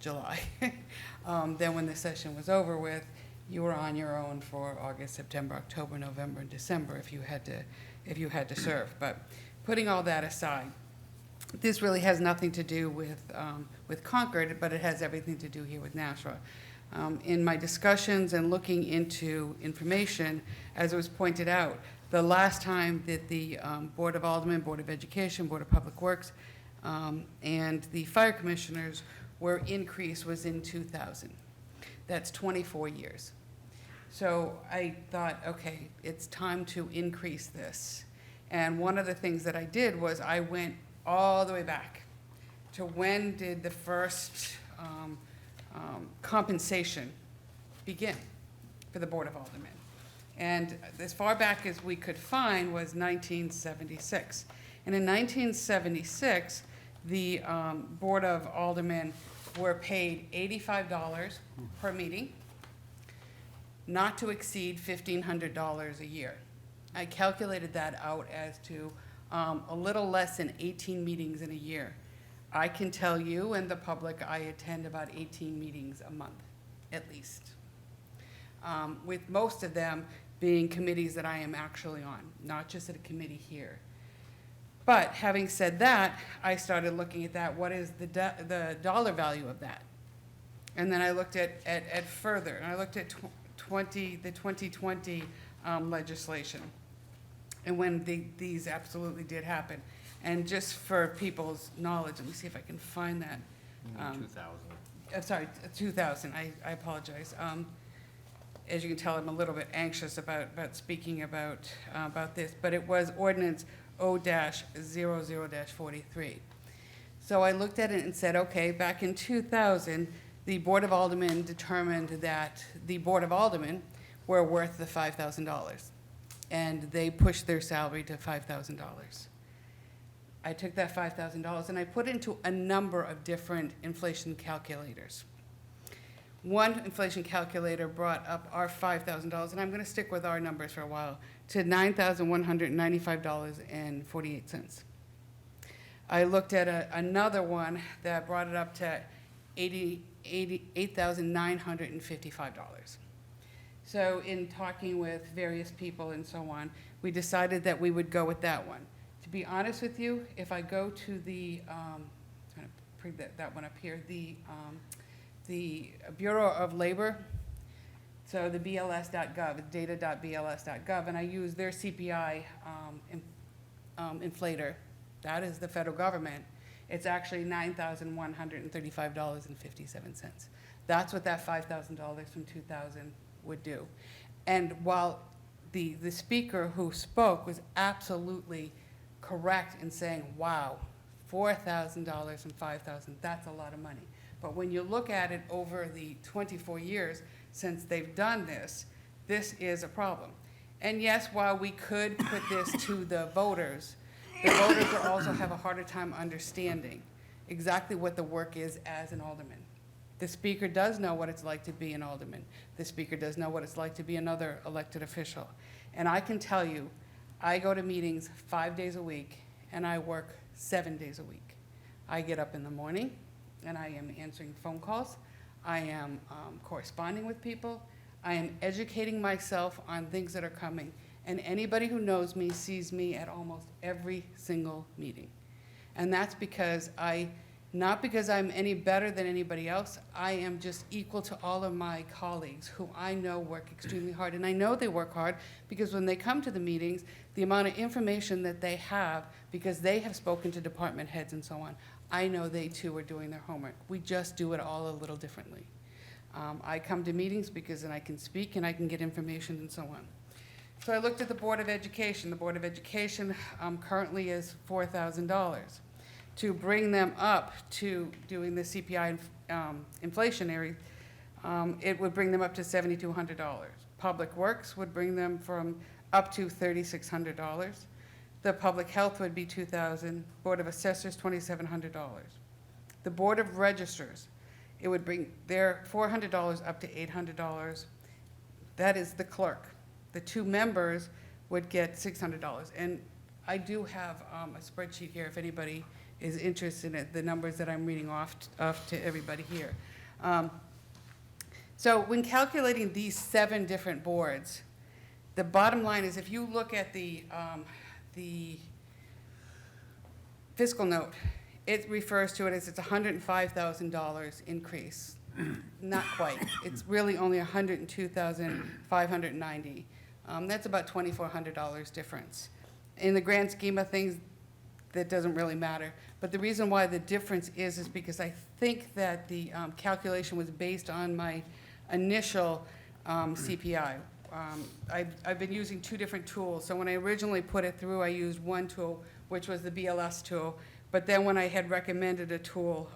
[SPEAKER 9] July. Then when the session was over with, you were on your own for August, September, October, November, and December if you had to serve. But putting all that aside, this really has nothing to do with Concord, but it has everything to do here with Nashua. In my discussions and looking into information, as it was pointed out, the last time that the Board of Aldermen, Board of Education, Board of Public Works, and the fire commissioners were increased was in 2000. That's 24 years. So I thought, okay, it's time to increase this. And one of the things that I did was I went all the way back to when did the first compensation begin for the Board of Aldermen. And as far back as we could find was 1976. And in 1976, the Board of Aldermen were paid $85 per meeting, not to exceed $1,500 a year. I calculated that out as to a little less than 18 meetings in a year. I can tell you and the public I attend about 18 meetings a month, at least. With most of them being committees that I am actually on, not just at a committee here. But having said that, I started looking at that. What is the dollar value of that? And then I looked at further, and I looked at the 2020 legislation, and when these absolutely did happen. And just for people's knowledge, let me see if I can find that.
[SPEAKER 5] 2000.
[SPEAKER 9] I'm sorry, 2000, I apologize. As you can tell, I'm a little bit anxious about speaking about this, but it was ordinance O-00-43. So I looked at it and said, okay, back in 2000, the Board of Aldermen determined that the Board of Aldermen were worth the $5,000, and they pushed their salary to $5,000. I took that $5,000 and I put it into a number of different inflation calculators. One inflation calculator brought up our $5,000, and I'm going to stick with our numbers for a while, to $9,195.48. I looked at another one that brought it up to $8,955. So in talking with various people and so on, we decided that we would go with that one. To be honest with you, if I go to the, I'm trying to bring that one up here, the Bureau of Labor, so the BLS.gov, data.bls.gov, and I use their CPI inflator. That is the federal government. It's actually $9,135.57. That's what that $5,000 from 2000 would do. And while the speaker who spoke was absolutely correct in saying, wow, $4,000 and $5,000, that's a lot of money. But when you look at it over the 24 years since they've done this, this is a problem. And yes, while we could put this to the voters will also have a harder time understanding exactly what the work is as an alderman. The speaker does know what it's like to be an alderman. The speaker does know what it's like to be another elected official. And I can tell you, I go to meetings 5 days a week, and I work 7 days a week. I get up in the morning, and I am answering phone calls. I am corresponding with people. I am educating myself on things that are coming. And anybody who knows me sees me at almost every single meeting. And that's because not because I'm any better than anybody else, I am just equal to all of my colleagues who I know work extremely hard. And I know they work hard because when they come to the meetings, the amount of information that they have, because they have spoken to department heads and so on, I know they too are doing their homework. We just do it all a little differently. I come to meetings because then I can speak and I can get information and so on. So I looked at the Board of Education. The Board of Education currently is $4,000. To bring them up to doing the CPI inflationary, it would bring them up to $7,200. Public Works would bring them from up to $3,600. The Public Health would be $2,000. Board of Assessors, $2,700. The Board of Registrars, it would bring their $400 up to $800. That is the clerk. The two members would get $600. And I do have a spreadsheet here if anybody is interested in the numbers that I'm reading off to everybody here. So when calculating these 7 different boards, the bottom line is if you look at the fiscal note, it refers to it as it's $105,000 increase. Not quite. It's really only $102,590. That's about $2,400 difference. In the grand scheme of things, that doesn't really matter. But the reason why the difference is because I think that the calculation was based on my initial CPI. I've been using 2 different tools. So when I originally put it through, I used one tool, which was the BLS tool. But then when I had recommended a tool,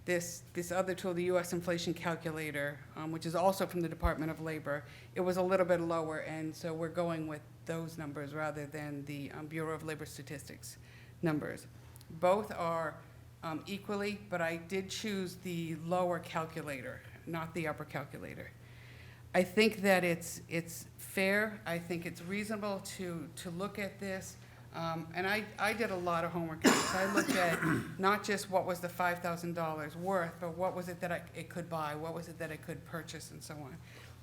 [SPEAKER 9] this other tool, the U.S. Inflation Calculator, which is also from the Department of Labor, it was a little bit lower, and so we're going with those numbers rather than the Bureau of Labor Statistics numbers. Both are equally, but I did choose the lower calculator, not the upper calculator. I think that it's fair. I think it's reasonable to look at this. And I did a lot of homework on this. I looked at not just what was the $5,000 worth, but what was it that it could buy, what was it that it could purchase, and so on.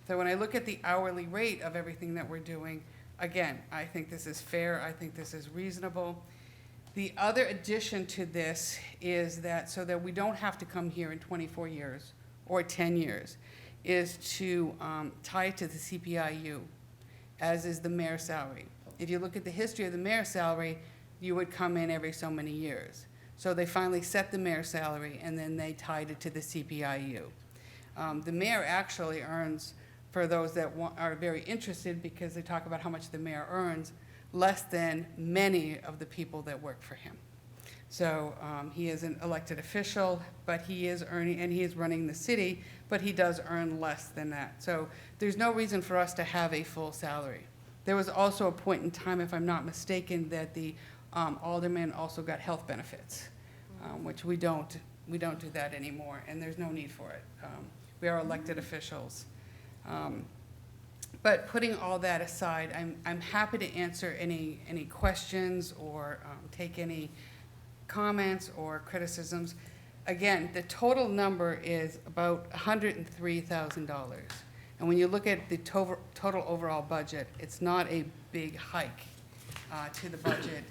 [SPEAKER 9] So when I look at the hourly rate of everything that we're doing, again, I think this is fair. I think this is reasonable. The other addition to this is that so that we don't have to come here in 24 years or 10 years, is to tie it to the CPIU, as is the mayor's salary. If you look at the history of the mayor's salary, you would come in every so many years. So they finally set the mayor's salary, and then they tied it to the CPIU. The mayor actually earns, for those that are very interested, because they talk about how much the mayor earns, less than many of the people that work for him. So he is an elected official, but he is earning, and he is running the city, but he does earn less than that. So there's no reason for us to have a full salary. There was also a point in time, if I'm not mistaken, that the aldermen also got health benefits, which we don't do that anymore, and there's no need for it. We are elected officials. But putting all that aside, I'm happy to answer any questions or take any comments or criticisms. Again, the total number is about $103,000. And when you look at the total overall budget, it's not a big hike to the budget.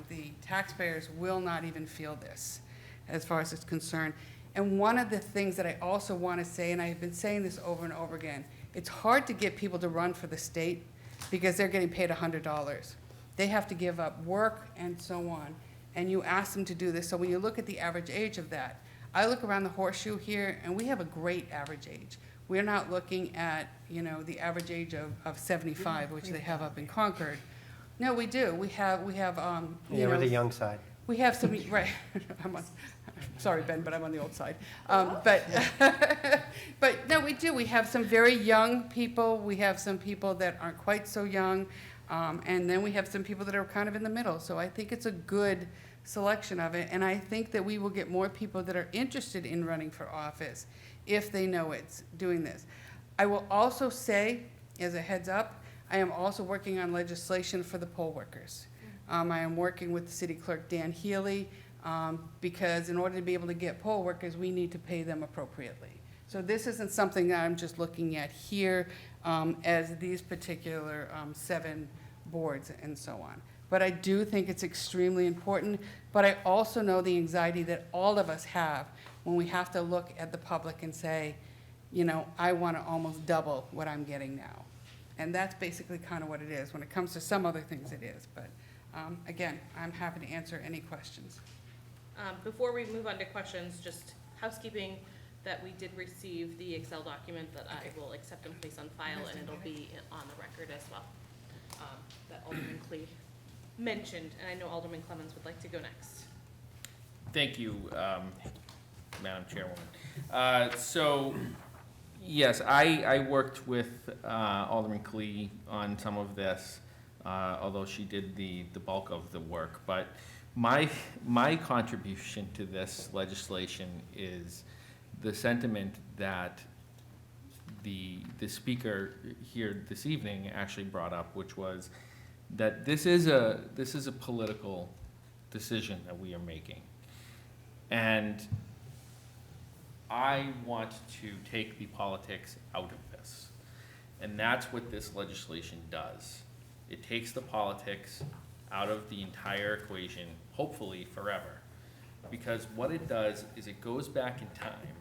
[SPEAKER 9] The taxpayers will not even feel this as far as it's concerned. And one of the things that I also want to say, and I've been saying this over and over again, it's hard to get people to run for the state because they're getting paid $100. They have to give up work and so on. And you ask them to do this. So when you look at the average age of that, I look around the horseshoe here, and we have a great average age. We're not looking at, the average age of 75, which they have up in Concord. No, we do. We have.
[SPEAKER 3] Yeah, we're the young side.
[SPEAKER 9] We have some, right. Sorry, Ben, but I'm on the old side. But but no, we do. We have some very young people. We have some people that aren't quite so young. And then we have some people that are kind of in the middle. So I think it's a good selection of it. And I think that we will get more people that are interested in running for office if they know it's doing this. I will also say, as a heads up, I am also working on legislation for the poll workers. I am working with the city clerk, Dan Healy, because in order to be able to get poll workers, we need to pay them appropriately. So this isn't something that I'm just looking at here as these particular 7 boards and so on. But I do think it's extremely important, but I also know the anxiety that all of us have when we have to look at the public and say, you know, I want to almost double what I'm getting now. And that's basically kind of what it is. When it comes to some other things, it is. But again, I'm happy to answer any questions.
[SPEAKER 1] Before we move on to questions, just housekeeping that we did receive the Excel document that I will accept and place on file, and it'll be on the record as well. That Alderman Clee mentioned, and I know Alderman Clemens would like to go next.
[SPEAKER 5] Thank you, Madam Chairwoman. So, yes, I worked with Alderman Clee on some of this, although she did the bulk of the work. But my contribution to this legislation is the sentiment that the speaker here this evening actually brought up, which was that this is a political decision that we are making. And I want to take the politics out of this. And that's what this legislation does. It takes the politics out of the entire equation, hopefully forever. Because what it does is it goes back in time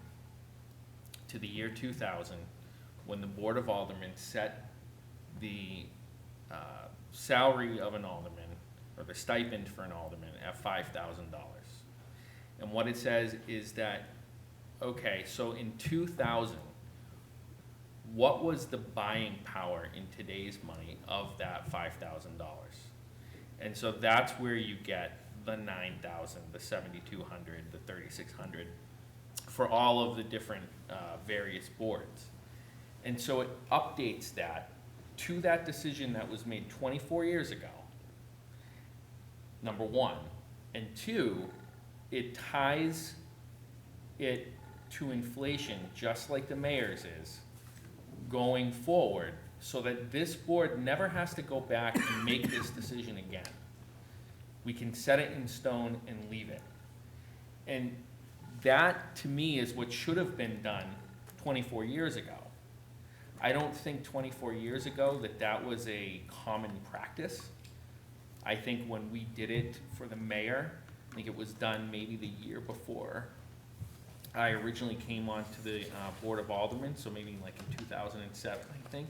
[SPEAKER 5] to the year 2000, when the Board of Aldermen set the salary of an alderman, or the stipend for an alderman, at $5,000. And what it says is that, okay, so in 2000, what was the buying power in today's money of that $5,000? And so that's where you get the 9,000, the 7,200, the 3,600 for all of the different various boards. And so it updates that to that decision that was made 24 years ago, number one. And two, it ties it to inflation, just like the mayor's is, going forward, so that this board never has to go back and make this decision again. We can set it in stone and leave it. And that, to me, is what should have been done 24 years ago. I don't think 24 years ago that was a common practice. I think when we did it for the mayor, I think it was done maybe the year before I originally came onto the Board of Aldermen, so maybe like in 2007, I think.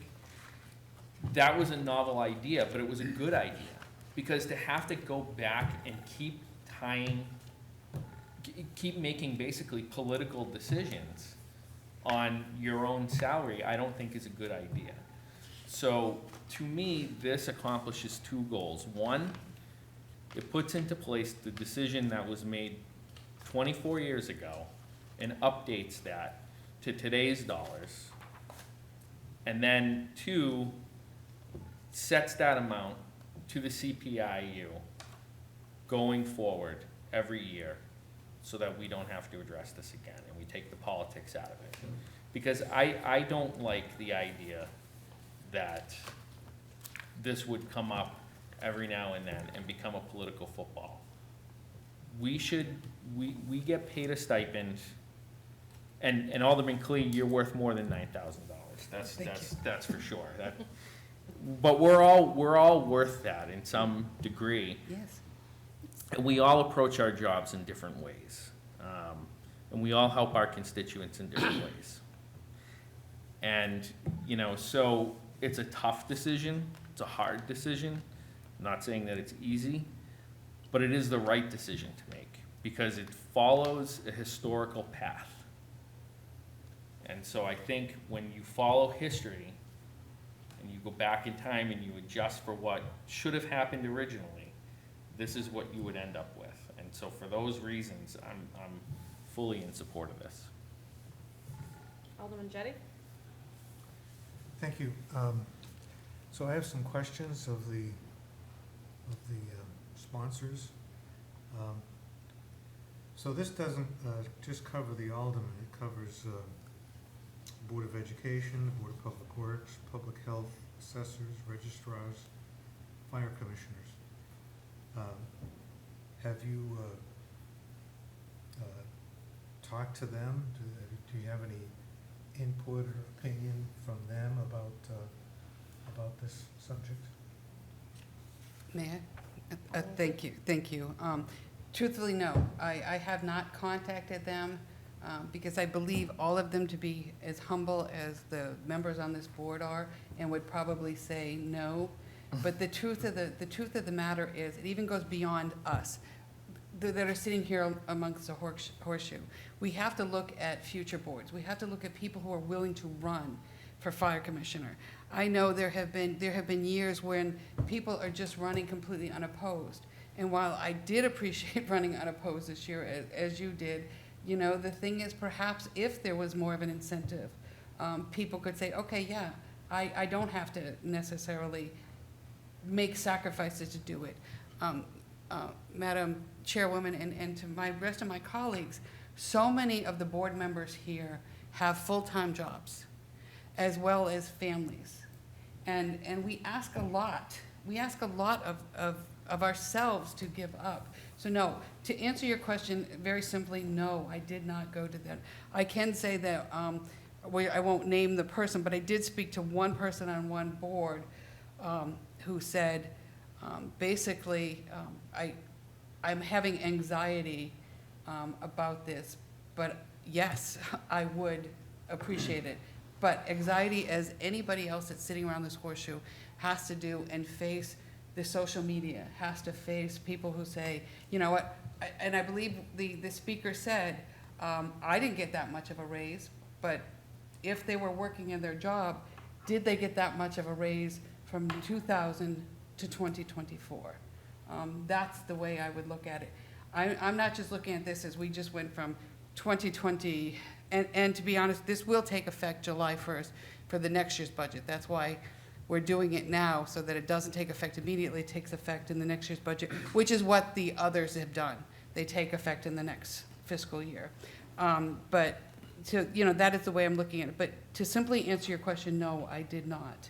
[SPEAKER 5] That was a novel idea, but it was a good idea, because to have to go back and keep making basically political decisions on your own salary, I don't think is a good idea. So to me, this accomplishes 2 goals. One, it puts into place the decision that was made 24 years ago and updates that to today's dollars. And then 2, sets that amount to the CPIU going forward every year, so that we don't have to address this again, and we take the politics out of it. Because I don't like the idea that this would come up every now and then and become a political football. We get paid a stipend, and Alderman Clee, you're worth more than $9,000. That's for sure. But we're all worth that in some degree.
[SPEAKER 9] Yes.
[SPEAKER 5] And we all approach our jobs in different ways. And we all help our constituents in different ways. And, you know, so it's a tough decision. It's a hard decision. I'm not saying that it's easy, but it is the right decision to make, because it follows a historical path. And so I think when you follow history and you go back in time and you adjust for what should have happened originally, this is what you would end up with. And so for those reasons, I'm fully in support of this.
[SPEAKER 1] Alderman Jettie?
[SPEAKER 10] Thank you. So I have some questions of the sponsors. So this doesn't just cover the aldermen, it covers Board of Education, Board of Public Works, Public Health, assessors, registrars, fire commissioners. Have you talked to them? Do you have any input or opinion from them about this subject?
[SPEAKER 9] May I? Thank you. Truthfully, no. I have not contacted them because I believe all of them to be as humble as the members on this board are and would probably say no. But the truth of the matter is, it even goes beyond us that are sitting here amongst the horseshoe. We have to look at future boards. We have to look at people who are willing to run for fire commissioner. I know there have been years when people are just running completely unopposed. And while I did appreciate running unopposed this year, as you did, you know, the thing is, perhaps if there was more of an incentive, people could say, okay, yeah, I don't have to necessarily make sacrifices to do it. Madam Chairwoman, and to my rest of my colleagues, so many of the board members here have full-time jobs, as well as families. And we ask a lot. We ask a lot of ourselves to give up. So no, to answer your question very simply, no, I did not go to that. I can say that, I won't name the person, but I did speak to one person on one board who said, basically, I'm having anxiety about this, but yes, I would appreciate it. But anxiety, as anybody else that's sitting around this horseshoe has to do and face the social media, has to face people who say, you know what, and I believe the speaker said, I didn't get that much of a raise, but if they were working in their job, did they get that much of a raise from 2000 to 2024? That's the way I would look at it. I'm not just looking at this as we just went from 2020, and to be honest, this will take effect July 1st for the next year's budget. That's why we're doing it now, so that it doesn't take effect immediately. It takes effect in the next year's budget, which is what the others have done. They take effect in the next fiscal year. But to, you know, that is the way I'm looking at it. But to simply answer your question, no, I did not.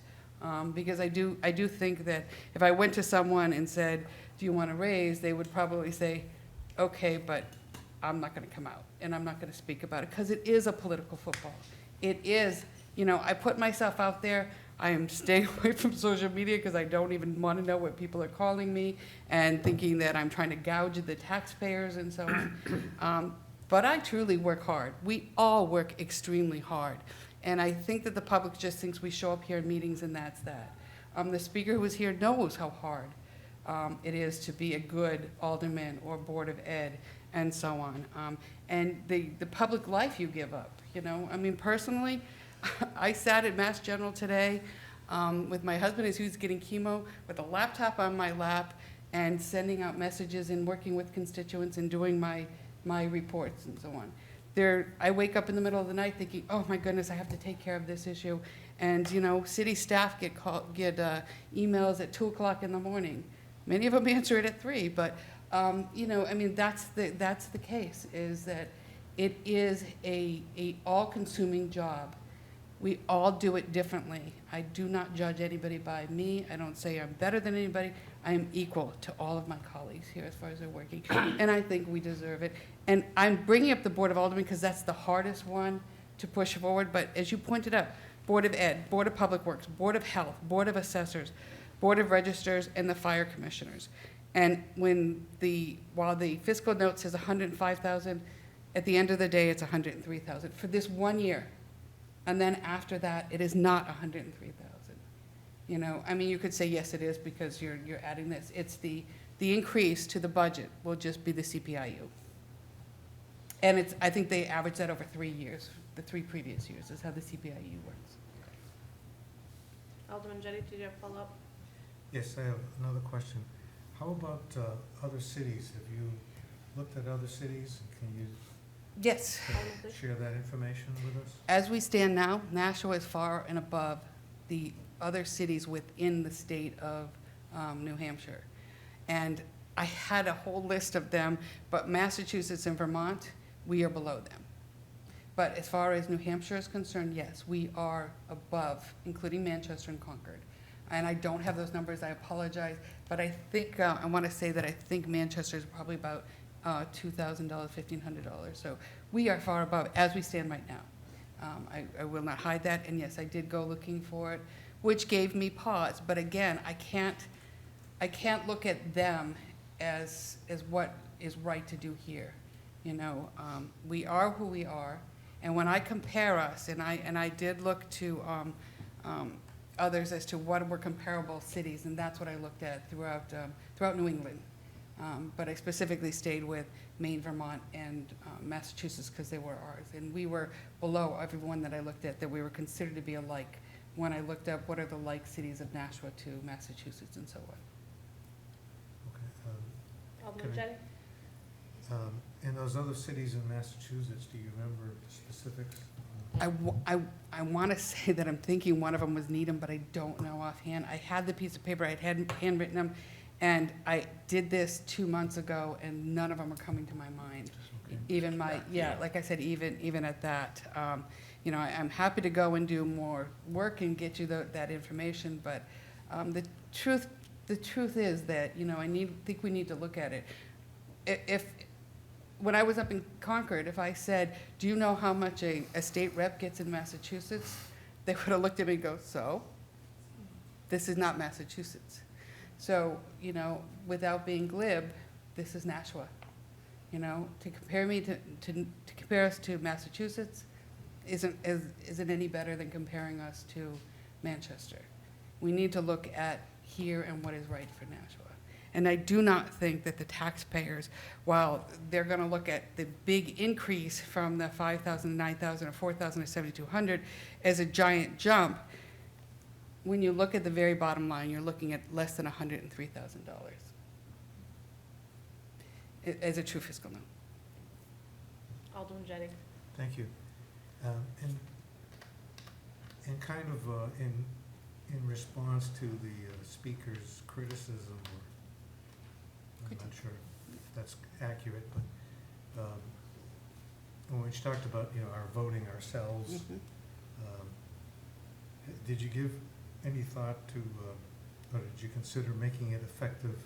[SPEAKER 9] Because I do think that if I went to someone and said, do you want a raise, they would probably say, okay, but I'm not going to come out and I'm not going to speak about it, because it is a political football. It is, you know, I put myself out there. I am staying away from social media because I don't even want to know what people are calling me and thinking that I'm trying to gouge the taxpayers and so on. But I truly work hard. We all work extremely hard. And I think that the public just thinks we show up here in meetings and that's that. The speaker who was here knows how hard it is to be a good alderman or board of ed and so on. And the public life you give up, you know. I mean, personally, I sat at Mass General today with my husband as he was getting chemo with a laptop on my lap and sending out messages and working with constituents and doing my reports and so on. I wake up in the middle of the night thinking, oh my goodness, I have to take care of this issue. And you know, city staff get emails at 2 o'clock in the morning. Many of them answer it at 3, but you know, I mean, that's the case, is that it is a all-consuming job. We all do it differently. I do not judge anybody by me. I don't say I'm better than anybody. I am equal to all of my colleagues here as far as they're working, and I think we deserve it. And I'm bringing up the Board of Aldermen because that's the hardest one to push forward, but as you pointed out, Board of Ed, Board of Public Works, Board of Health, Board of Assessors, Board of Registers, and the Fire Commissioners. And while the fiscal note says 105,000, at the end of the day, it's 103,000 for this 1 year. And then after that, it is not 103,000. You know, I mean, you could say, yes, it is, because you're adding this. It's the increase to the budget will just be the CPIU. And I think they average that over 3 years, the 3 previous years is how the CPIU works.
[SPEAKER 1] Alderman Jettie, did you have a follow-up?
[SPEAKER 10] Yes, I have another question. How about other cities? Have you looked at other cities? Can you
[SPEAKER 9] Yes.
[SPEAKER 1] Alderman Flea?
[SPEAKER 10] Share that information with us?
[SPEAKER 9] As we stand now, Nashua is far and above the other cities within the state of New Hampshire. And I had a whole list of them, but Massachusetts and Vermont, we are below them. But as far as New Hampshire is concerned, yes, we are above, including Manchester and Concord. And I don't have those numbers, I apologize, but I think, I want to say that I think Manchester is probably about $2,000, $1,500. So we are far above as we stand right now. I will not hide that, and yes, I did go looking for it, which gave me pause. But again, I can't look at them as what is right to do here. You know, we are who we are, and when I compare us, and I did look to others as to what were comparable cities, and that's what I looked at throughout New England. But I specifically stayed with Maine, Vermont, and Massachusetts because they were ours. And we were below everyone that I looked at that we were considered to be alike when I looked up what are the like cities of Nashua to Massachusetts and so on.
[SPEAKER 10] Okay.
[SPEAKER 1] Alderman
[SPEAKER 10] Can I-
[SPEAKER 1] Jettie?
[SPEAKER 10] In those other cities in Massachusetts, do you remember the specifics?
[SPEAKER 9] I want to say that I'm thinking one of them was Needham, but I don't know offhand. I had the piece of paper, I had handwritten them, and I did this 2 months ago, and none of them are coming to my mind.
[SPEAKER 10] Okay.
[SPEAKER 9] Even my, yeah, like I said, even at that. You know, I'm happy to go and do more work and get you that information, but the truth is that, you know, think we need to look at it. When I was up in Concord, if I said, do you know how much a state rep gets in Massachusetts? They would have looked at me and go, so? This is not Massachusetts. So, you know, without being glib, this is Nashua. You know, to compare me to compare us to Massachusetts isn't any better than comparing us to Manchester. We need to look at here and what is right for Nashua. And I do not think that the taxpayers, while they're going to look at the big increase from the 5,000 to 9,000 or 4,000 to 7,200 as a giant jump, when you look at the very bottom line, you're looking at less than $103,000 as a true fiscal note.
[SPEAKER 1] Alderman Jettie?
[SPEAKER 10] Thank you. And kind of in response to the speaker's criticism, or I'm not sure if that's accurate, but when she talked about, you know, our voting ourselves, did you give any thought to, or did you consider making it effective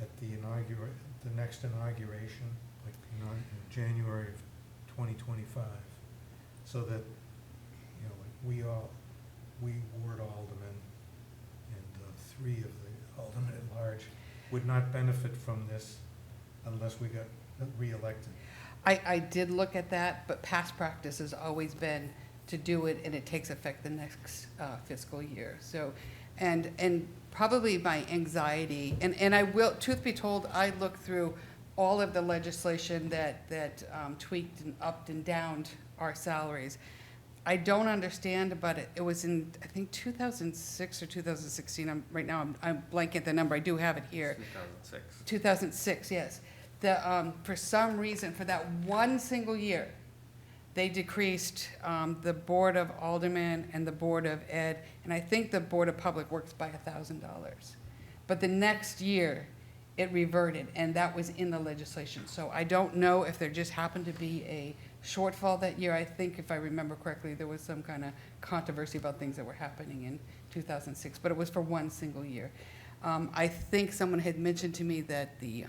[SPEAKER 10] at the next inauguration, like in January of 2025, so that, you know, we ward aldermen and 3 of the aldermen at large would not benefit from this unless we got reelected?
[SPEAKER 9] I did look at that, but past practice has always been to do it, and it takes effect the next fiscal year. So, and probably my anxiety, and I will, truth be told, I looked through all of the legislation that tweaked and upped and downed our salaries. I don't understand, but it was in, I think, 2006 or 2016. Right now I'm blanking at the number. I do have it here.
[SPEAKER 5] 2006.
[SPEAKER 9] 2006, yes. For some reason, for that one single year, they decreased the Board of Aldermen and the Board of Ed, and I think the Board of Public Works by $1,000. But the next year, it reverted, and that was in the legislation. So I don't know if there just happened to be a shortfall that year. I think, if I remember correctly, there was some kind of controversy about things that were happening in 2006, but it was for one single year. I think someone had mentioned to me that the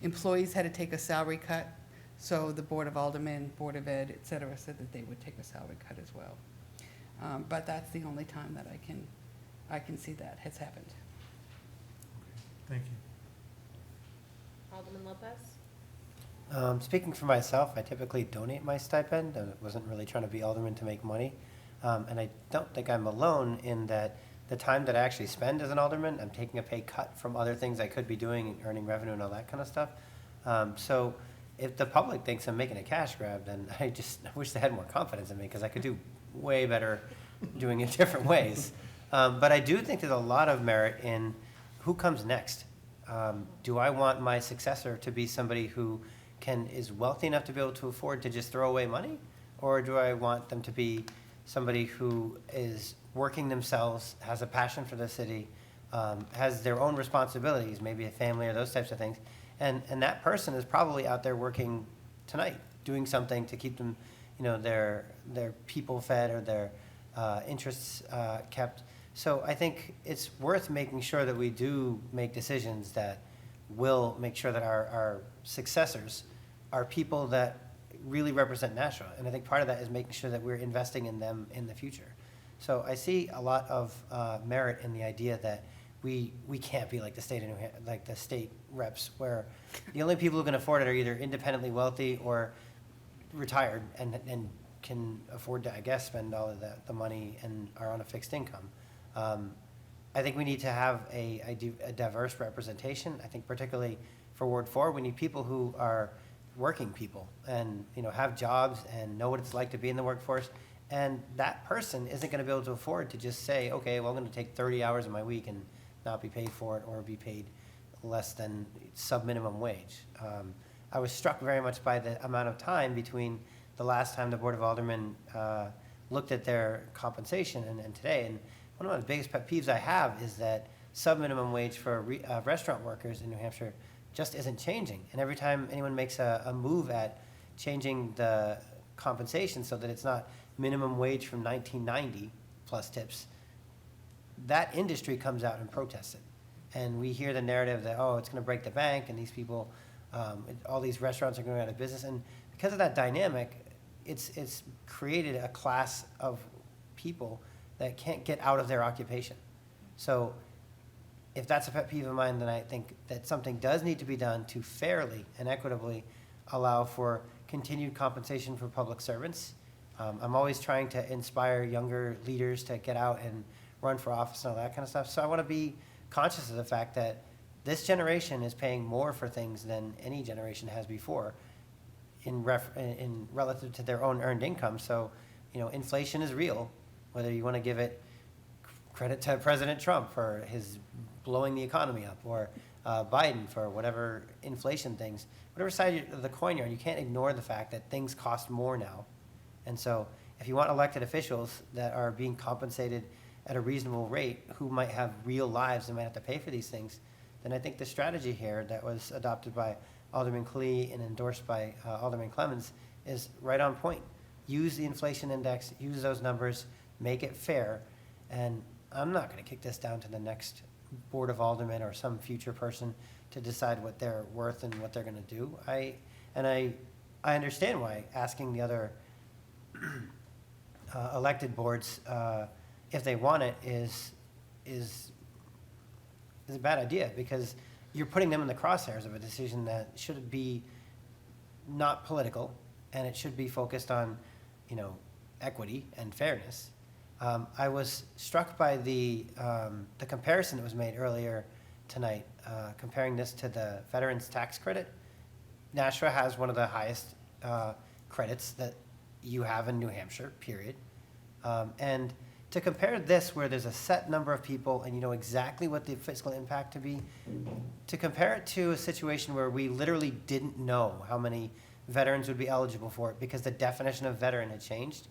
[SPEAKER 9] employees had to take a salary cut, so the Board of Aldermen, Board of Ed, et cetera, said that they would take a salary cut as well. But that's the only time that I can see that has happened.
[SPEAKER 10] Thank you.
[SPEAKER 1] Alderman Lopez?
[SPEAKER 3] Speaking for myself, I typically donate my stipend. I wasn't really trying to be alderman to make money. And I don't think I'm alone in that the time that I actually spend as an alderman, I'm taking a pay cut from other things I could be doing and earning revenue and all that kind of stuff. So if the public thinks I'm making a cash grab, then I wish they had more confidence in me, because I could do way better doing it different ways. But I do think there's a lot of merit in who comes next. Do I want my successor to be somebody who is wealthy enough to be able to afford to just throw away money? Or do I want them to be somebody who is working themselves, has a passion for the city, has their own responsibilities, maybe a family or those types of things, and that person is probably out there working tonight, doing something to keep them, their people fed or their interests kept. So I think it's worth making sure that we do make decisions that will make sure that our successors are people that really represent Nashua. And I think part of that is making sure that we're investing in them in the future. So I see a lot of merit in the idea that we can't be like the state of New Hampshire, like the state reps, where the only people who can afford it are either independently wealthy or retired and can afford to, I guess, spend all of the money and are on a fixed income. I think we need to have a diverse representation. I think particularly for Ward 4, we need people who are working people and have jobs and know what it's like to be in the workforce. And that person isn't going to be able to afford to just say, okay, well, I'm going to take 30 hours of my week and not be paid for it or be paid less than sub-minimum wage. I was struck very much by the amount of time between the last time the Board of Aldermen looked at their compensation and today. And one of the biggest pet peeves I have is that sub-minimum wage for restaurant workers in New Hampshire just isn't changing. And every time anyone makes a move at changing the compensation so that it's not minimum wage from 1990 plus tips, that industry comes out and protests it. And we hear the narrative that, oh, it's going to break the bank and these people, all these restaurants are going out of business. And because of that dynamic, it's created a class of people that can't get out of their occupation. So if that's a pet peeve of mine, then I think that something does need to be done to fairly and equitably allow for continued compensation for public servants. I'm always trying to inspire younger leaders to get out and run for office and all that kind of stuff. So I want to be conscious of the fact that this generation is paying more for things than any generation has before in relative to their own earned income. So, inflation is real, whether you want to give it credit to President Trump for his blowing the economy up or Biden for whatever inflation things, whatever side of the coin you're on, you can't ignore the fact that things cost more now. And so if you want elected officials that are being compensated at a reasonable rate, who might have real lives and might have to pay for these things, then I think the strategy here that was adopted by Alderman Klee and endorsed by Alderman Clemens is right on point. Use the inflation index, use those numbers, make it fair, and I'm not going to kick this down to the next Board of Aldermen or some future person to decide what they're worth and what they're going to do. I understand why asking the other elected boards if they want it is a bad idea, because you're putting them in the crosshairs of a decision that should be not political, and it should be focused on, equity and fairness. I was struck by the comparison that was made earlier tonight, comparing this to the Veterans Tax Credit. Nashua has one of the highest credits that you have in New Hampshire, period. And to compare this, where there's a set number of people and you know exactly what the fiscal impact to be, to compare it to a situation where we literally didn't know how many veterans would be eligible for it because the definition of veteran had changed,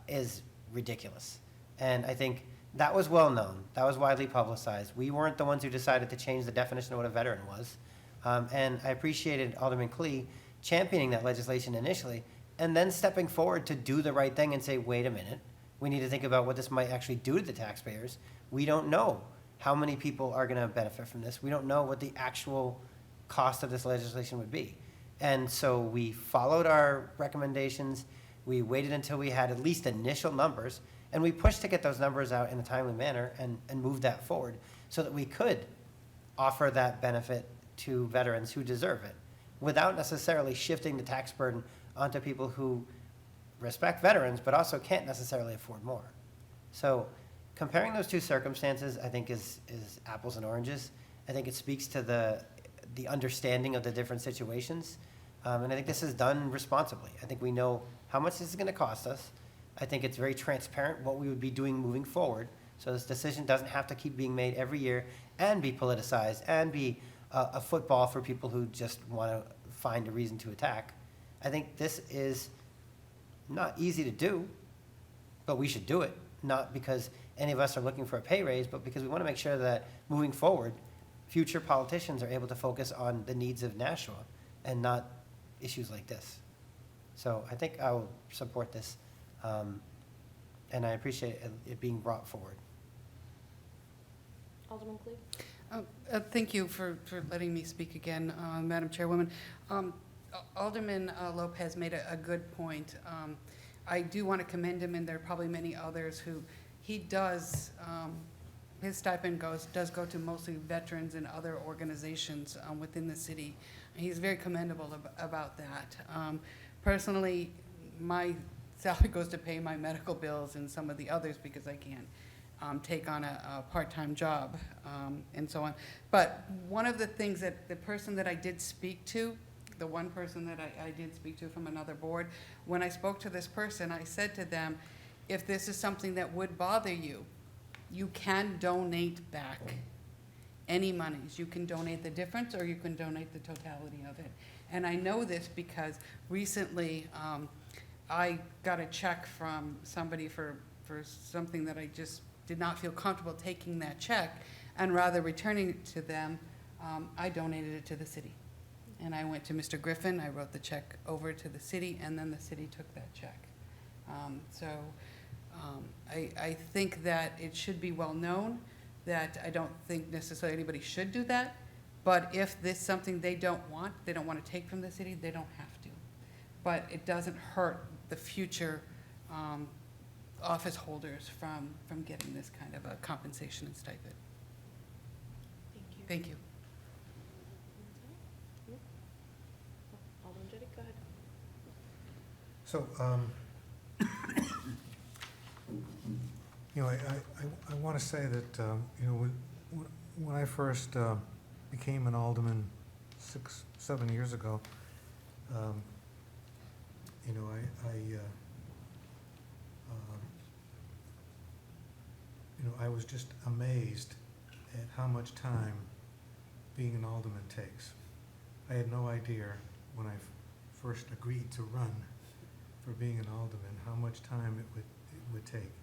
[SPEAKER 3] is ridiculous. And I think that was well known. That was widely publicized. We weren't the ones who decided to change the definition of what a veteran was. And I appreciated Alderman Klee championing that legislation initially and then stepping forward to do the right thing and say, wait a minute, we need to think about what this might actually do to the taxpayers. We don't know how many people are going to benefit from this. We don't know what the actual cost of this legislation would be. And so we followed our recommendations. We waited until we had at least initial numbers, and we pushed to get those numbers out in a timely manner and moved that forward so that we could offer that benefit to veterans who deserve it without necessarily shifting the tax burden onto people who respect veterans but also can't necessarily afford more. So comparing those two circumstances, I think, is apples and oranges. I think it speaks to the understanding of the different situations. And I think this is done responsibly. I think we know how much this is going to cost us. I think it's very transparent what we would be doing moving forward. So this decision doesn't have to keep being made every year and be politicized and be a football for people who just want to find a reason to attack. I think this is not easy to do, but we should do it, not because any of us are looking for a pay raise, but because we want to make sure that moving forward, future politicians are able to focus on the needs of Nashua and not issues like this. So I think I will support this, and I appreciate it being brought forward.
[SPEAKER 1] Alderman Clee?
[SPEAKER 9] Thank you for letting me speak again, Madam Chairwoman. Alderman Lopez made a good point. I do want to commend him, and there are probably many others who he does, his stipend does go to mostly veterans and other organizations within the city. He's very commendable about that. Personally, my salary goes to pay my medical bills and some of the others because I can't take on a part-time job and so on. But one of the things that the person that I did speak to, the one person that I did speak to from another board, when I spoke to this person, I said to them, if this is something that would bother you, you can donate back any monies. You can donate the difference or you can donate the totality of it. And I know this because recently I got a check from somebody for something that I just did not feel comfortable taking that check, and rather returning it to them, I donated it to the city. And I went to Mr. Griffin, I wrote the check over to the city, and then the city took that check. I think that it should be well known that I don't think necessarily anybody should do that, but if this is something they don't want to take from the city, they don't have to. But it doesn't hurt the future office holders from getting this kind of a compensation and stipend.
[SPEAKER 1] Thank you.
[SPEAKER 9] Thank you.
[SPEAKER 1] Alderman Jette, go ahead.
[SPEAKER 10] So, I want to say that, when I first became an alderman 6-7 years ago, I was just amazed at how much time being an alderman takes. I had no idea when I first agreed to run for being an alderman how much time it would take.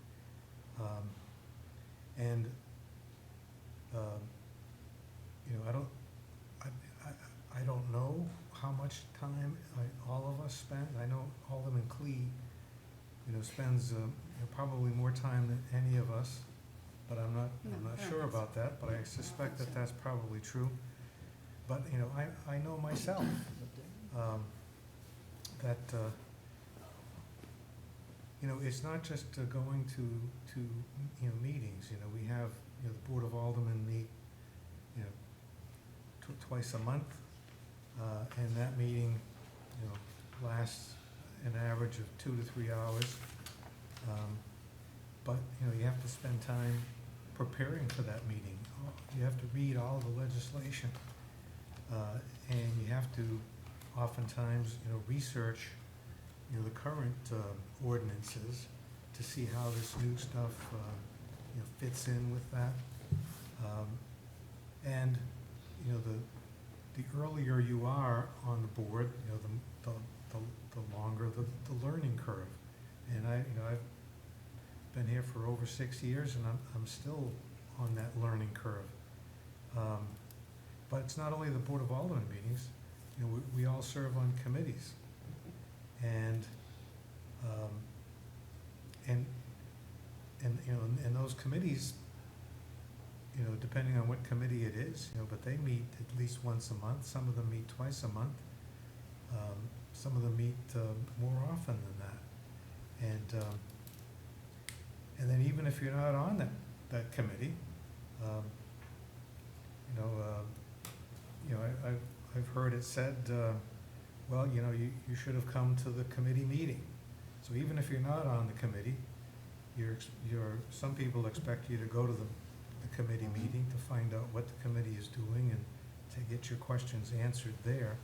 [SPEAKER 10] I don't know how much time all of us spend. I know Alderman Clee, spends probably more time than any of us, but I'm not sure about that. But I suspect that that's probably true. But I know myself that it's not just going to meetings. We have the Board of Aldermen meet twice a month, and that meeting lasts an average of 2 to 3 hours. But you have to spend time preparing for that meeting. You have to read all the legislation, and you have to oftentimes research the current ordinances to see how this new stuff fits in with that. And the earlier you are on the board, the longer the learning curve. And I've been here for over 6 years, and I'm still on that learning curve. But it's not only the Board of Aldermen meetings. We all serve on committees, and those committees, depending on what committee it is, but they meet at least once a month. Some of them meet twice a month. Some of them meet more often than that. And then even if you're not on that committee, I've heard it said, well, you should have come to the committee meeting. So even if you're not on the committee, some people expect you to go to the committee meeting to find out what the committee is doing and to get your questions answered there.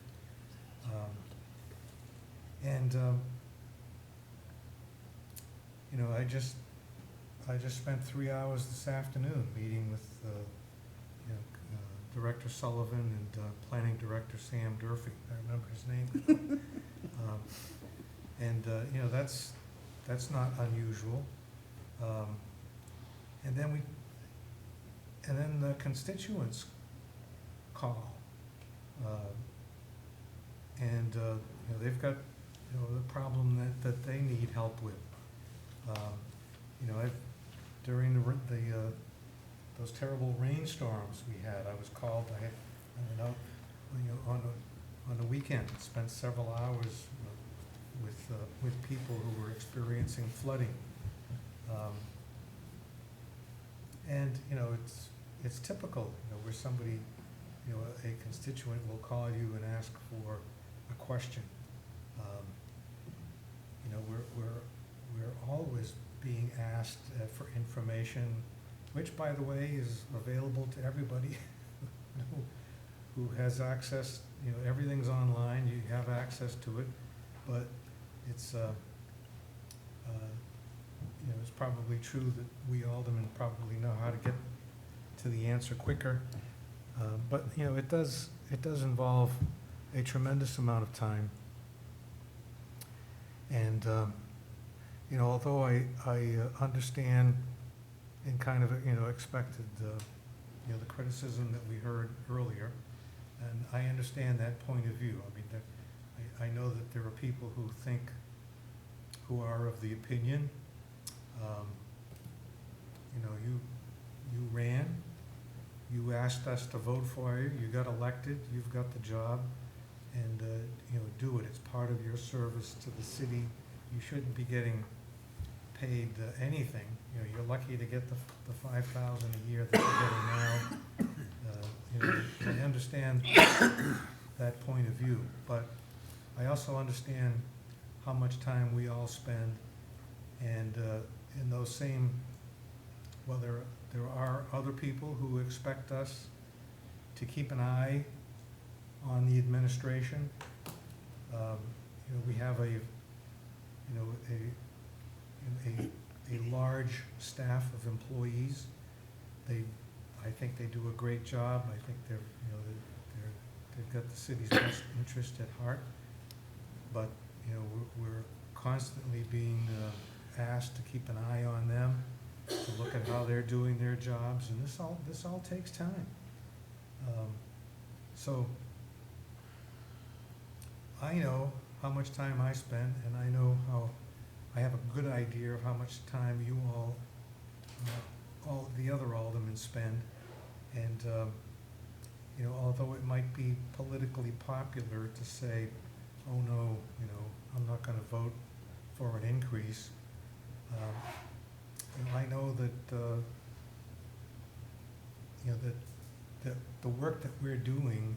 [SPEAKER 10] I just spent 3 hours this afternoon meeting with Director Sullivan and Planning Director Sam Durfee. I remember his name. And, you know, that's not unusual. And then the constituents call. And, you know, they've got, you know, the problem that they need help with. You know, during those terrible rainstorms we had, I was called, I went out, you know, on a weekend, spent several hours with people who were experiencing flooding. And, you know, it's typical, you know, where somebody, you know, a constituent will call you and ask for a question. You know, we're always being asked for information, which, by the way, is available to everybody who has access. You know, everything's online, you have access to it, but it's, you know, it's probably true that we aldermen probably know how to get to the answer quicker. But, you know, it does involve a tremendous amount of time. And, you know, although I understand and kind of, you know, expected, you know, the criticism that we heard earlier, and I understand that point of view. I mean, I know that there are people who are of the opinion, you know, you ran, you asked us to vote for you, you got elected, you've got the job, and, you know, do it. It's part of your service to the city. You shouldn't be getting paid anything. You know, you're lucky to get the $5,000 a year that you're getting now. You know, I understand that point of view, but I also understand how much time we all spend, and in those same, well, there are other people who expect us to keep an eye on the administration. You know, we have a large staff of employees. I think they do a great job. I think they've got the city's best interest at heart. But, you know, we're constantly being asked to keep an eye on them, to look at how they're doing their jobs, and this all takes time. So I know how much time I spend, and I know how I have a good idea of how much time you all the other aldermen spend. And, you know, although it might be politically popular to say, oh no, you know, I'm not gonna vote for an increase, you know, I know that, you know, that the work that we're doing,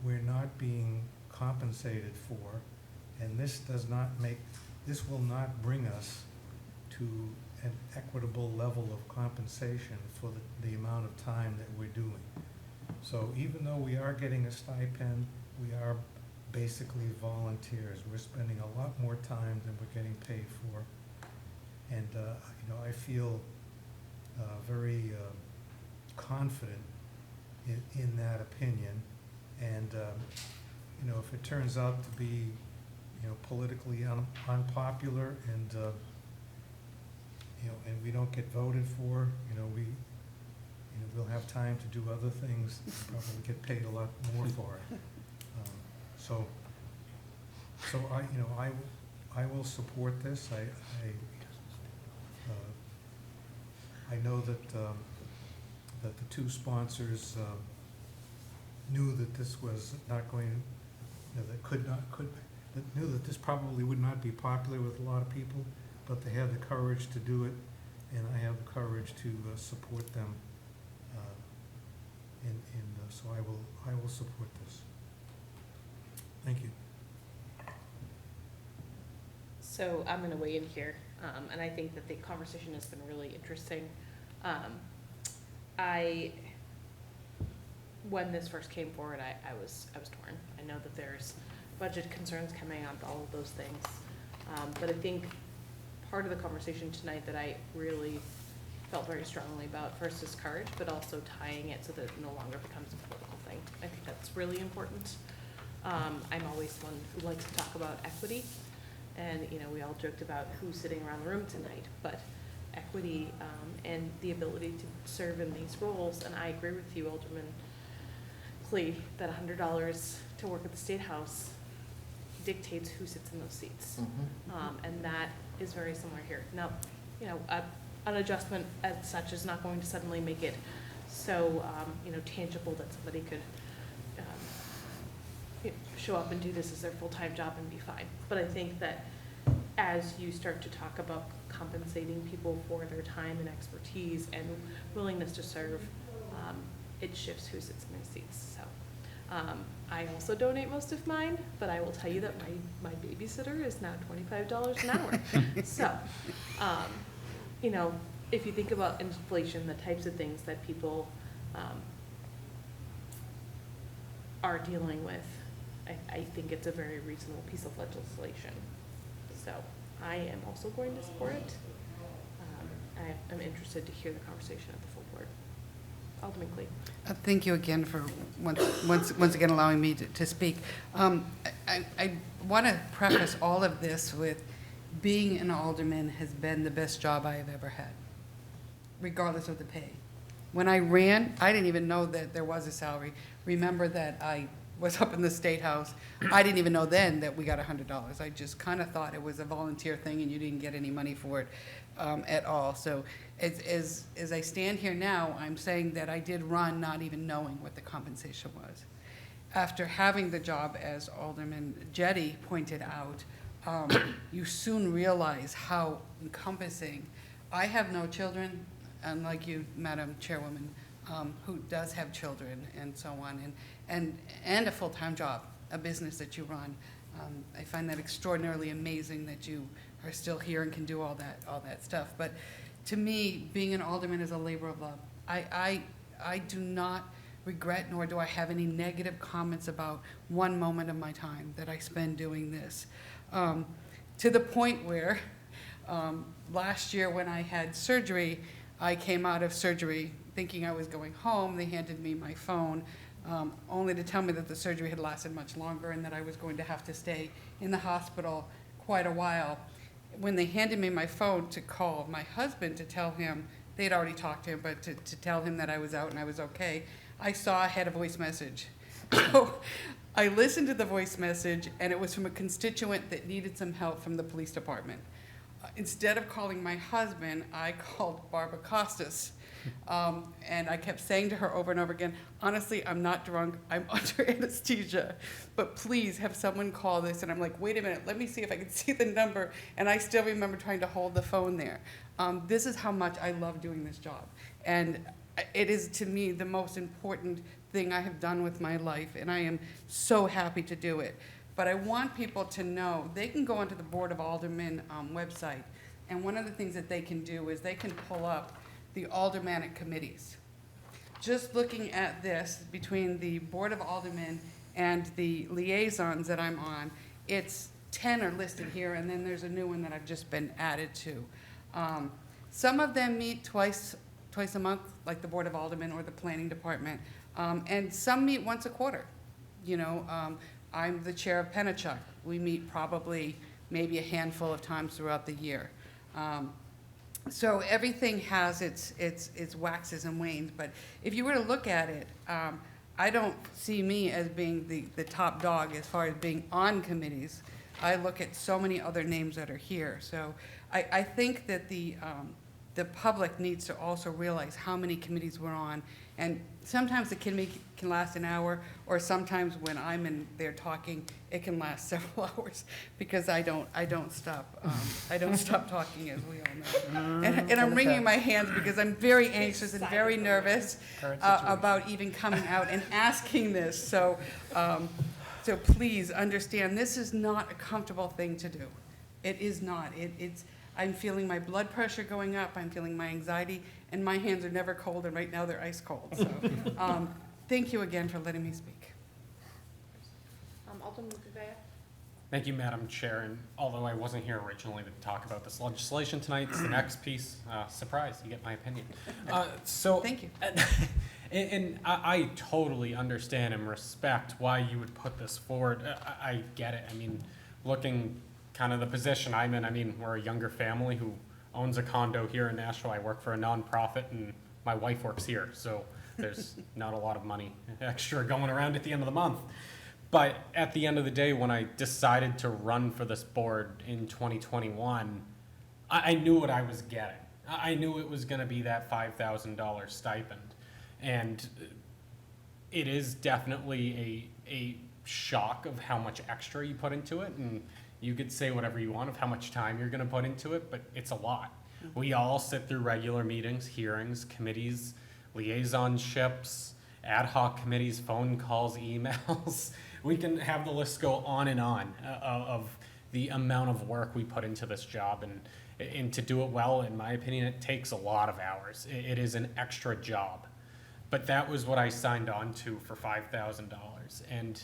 [SPEAKER 10] we're not being compensated for, and this will not bring us to an equitable level of compensation for the amount of time that we're doing. So even though we are getting a stipend, we are basically volunteers. We're spending a lot more time than we're getting paid for. And, you know, I feel very confident in that opinion. And, you know, if it turns out to be, you know, politically unpopular, and, you know, and we don't get voted for, you know, we'll have time to do other things, probably get paid a lot more for it. So I will support this. I know that the two sponsors knew that this was not going, you know, that knew that this probably would not be popular with a lot of people, but they had the courage to do it, and I have the courage to support them. So I will support this. Thank you.
[SPEAKER 1] So I'm gonna weigh in here, and I think that the conversation has been really interesting. When this first came forward, I was torn. I know that there's budget concerns coming up, all of those things. But I think part of the conversation tonight that I really felt very strongly about. First is courage, but also tying it so that it no longer becomes a political thing. I think that's really important. I'm always one who likes to talk about equity, and we all joked about who's sitting around the room tonight, but equity and the ability to serve in these roles. And I agree with you, Alderman Clee, that $100 to work at the State House dictates who sits in those seats. And that is very similar here. Now, an adjustment as such is not going to suddenly make it so, tangible that somebody could show up and do this as their full-time job and be fine. But I think that as you start to talk about compensating people for their time and expertise and willingness to serve, it shifts who sits in their seats. So I also donate most of mine, but I will tell you that my babysitter is now $25 an hour. So, if you think about inflation, the types of things that people are dealing with, I think it's a very reasonable piece of legislation. So I am also going to support it. I'm interested to hear the conversation at the full board. Alderman Clee.
[SPEAKER 9] Thank you again for once again allowing me to speak. I want to preface all of this with being an alderman has been the best job I have ever had, regardless of the pay. When I ran, I didn't even know that there was a salary. Remember that I was up in the State House. I didn't even know then that we got $100. I just kind of thought it was a volunteer thing and you didn't get any money for it at all. So as I stand here now, I'm saying that I did run not even knowing what the compensation was. After having the job, as Alderman Jetty pointed out, you soon realize how encompassing. I have no children, unlike you, Madam Chairwoman, who does have children and so on, and a full-time job, a business that you run. I find that extraordinarily amazing that you are still here and can do all that stuff. But to me, being an alderman is a labor of love. I do not regret, nor do I have any negative comments about one moment of my time that I spend doing this. To the point where last year when I had surgery, I came out of surgery thinking I was going home. They handed me my phone, only to tell me that the surgery had lasted much longer and that I was going to have to stay in the hospital quite a while. When they handed me my phone to call my husband to tell him, they'd already talked to him, but to tell him that I was out and I was okay, I saw I had a voice message. So I listened to the voice message, and it was from a constituent that needed some help from the police department. Instead of calling my husband, I called Barbara Costas. And I kept saying to her over and over again, honestly, I'm not drunk, I'm under anesthesia, but please have someone call this. And I'm like, wait a minute, let me see if I can see the number. And I still remember trying to hold the phone there. This is how much I love doing this job. And it is, to me, the most important thing I have done with my life, and I am so happy to do it. But I want people to know, they can go onto the Board of Aldermen website, and one of the things that they can do is they can pull up the aldermanic committees. Just looking at this, between the Board of Aldermen and the liaisons that I'm on, it's 10 are listed here, and then there's a new one that I've just been added to. Some of them meet twice a month, like the Board of Aldermen or the Planning Department, and some meet once a quarter. I'm the chair of Pennachuck. We meet probably maybe a handful of times throughout the year. So everything has its waxes and wanes, but if you were to look at it, I don't see me as being the top dog as far as being on committees. I look at so many other names that are here. So I think that the public needs to also realize how many committees we're on, and sometimes the committee can last an hour, or sometimes when I'm in there talking, it can last several hours because I don't stop. I don't stop talking, as we all know. And I'm wringing my hands because I'm very anxious and very nervous about even coming out and asking this. So please understand, this is not a comfortable thing to do. It is not. I'm feeling my blood pressure going up, I'm feeling my anxiety, and my hands are never cold, and right now they're ice cold. So thank you again for letting me speak.
[SPEAKER 1] Alderman Gouveia?
[SPEAKER 12] Thank you, Madam Chair, and although I wasn't here originally to talk about this legislation tonight, it's the next piece. Surprise, you get my opinion.
[SPEAKER 9] Thank you.
[SPEAKER 12] And I totally understand and respect why you would put this forward. I get it. I mean, looking kind of the position I'm in, I mean, we're a younger family who owns a condo here in Nashville. I work for a nonprofit, and my wife works here, so there's not a lot of money extra going around at the end of the month. But at the end of the day, when I decided to run for this board in 2021, I knew what I was getting. I knew it was going to be that $5,000 stipend. And it is definitely a shock of how much extra you put into it. And you could say whatever you want of how much time you're going to put into it, but it's a lot. We all sit through regular meetings, hearings, committees, liaisonships, ad hoc committees, phone calls, emails. We can have the list go on of the amount of work we put into this job. And to do it well, in my opinion, it takes a lot of hours. It is an extra job. But that was what I signed on to for $5,000. And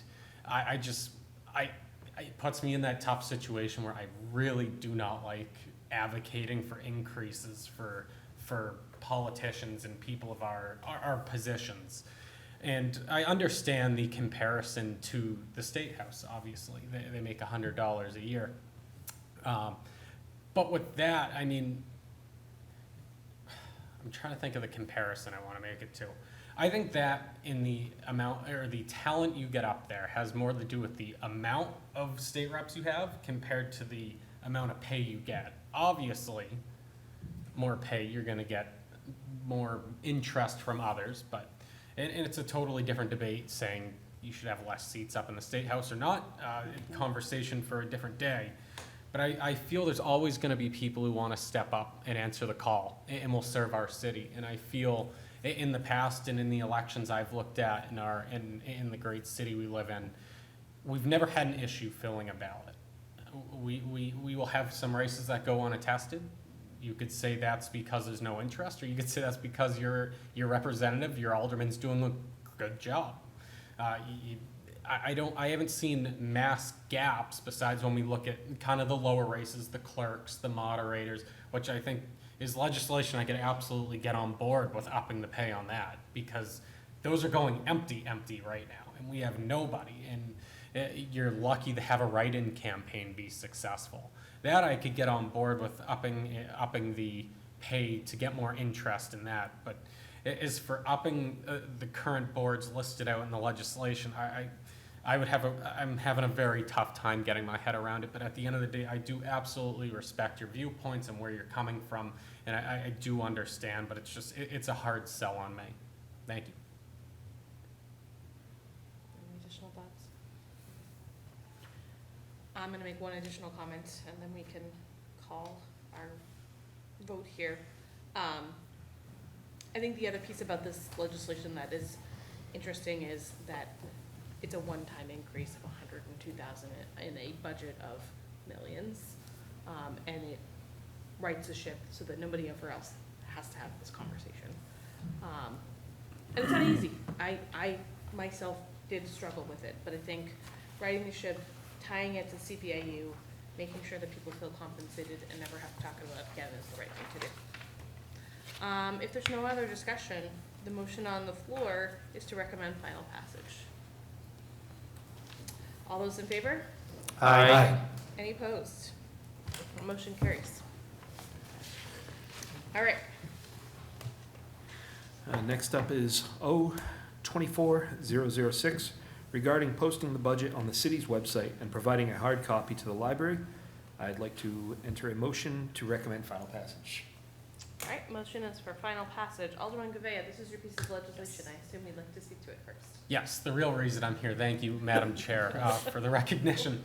[SPEAKER 12] it puts me in that tough situation where I really do not like advocating for increases for politicians and people of our positions. And I understand the comparison to the State House, obviously. They make $100 a year. But with that, I mean, I'm trying to think of the comparison I want to make it to. I think that in the amount or the talent you get up there has more to do with the amount of state reps you have compared to the amount of pay you get. Obviously, more pay, you're going to get more interest from others, but and it's a totally different debate saying you should have less seats up in the State House or not, conversation for a different day. But I feel there's always going to be people who want to step up and answer the call and will serve our city. And I feel in the past and in the elections I've looked at in the great city we live in, we've never had an issue filling a ballot. We will have some races that go unattested. You could say that's because there's no interest, or you could say that's because your representative, your alderman's doing a good job. I haven't seen mass gaps besides when we look at kind of the lower races, the clerks, the moderators, which I think is legislation I could absolutely get on board with upping the pay on that, because those are going empty right now, and we have nobody, and you're lucky to have a write-in campaign be successful. That I could get on board with upping the pay to get more interest in that. But as for upping the current boards listed out in the legislation, I'm having a very tough time getting my head around it. But at the end of the day, I do absolutely respect your viewpoints and where you're coming from, and I do understand. But it's a hard sell on me. Thank you.
[SPEAKER 1] Any additional thoughts? I'm going to make one additional comment, and then we can call our vote here. I think the other piece about this legislation that is interesting is that it's a one-time increase of $102,000 in a budget of millions, and it rights the ship so that nobody ever else has to have this conversation. And it's not easy. I myself did struggle with it, but I think righting the ship, tying it to CPAU, making sure that people feel compensated and never have to talk about it again is the right thing to do. If there's no other discussion, the motion on the floor is to recommend final passage. All those in favor?
[SPEAKER 3] Aye.
[SPEAKER 1] Any opposed? Motion carries. All right.
[SPEAKER 2] Next up is O24006, regarding posting the budget on the city's website and providing a hard copy to the library. I'd like to enter a motion to recommend final passage.
[SPEAKER 1] All right, motion is for final passage. Alderman Gouveia, this is your piece of legislation. I assume you'd like to speak to it first.
[SPEAKER 12] Yes, the real reason I'm here. Thank you, Madam Chair, for the recognition.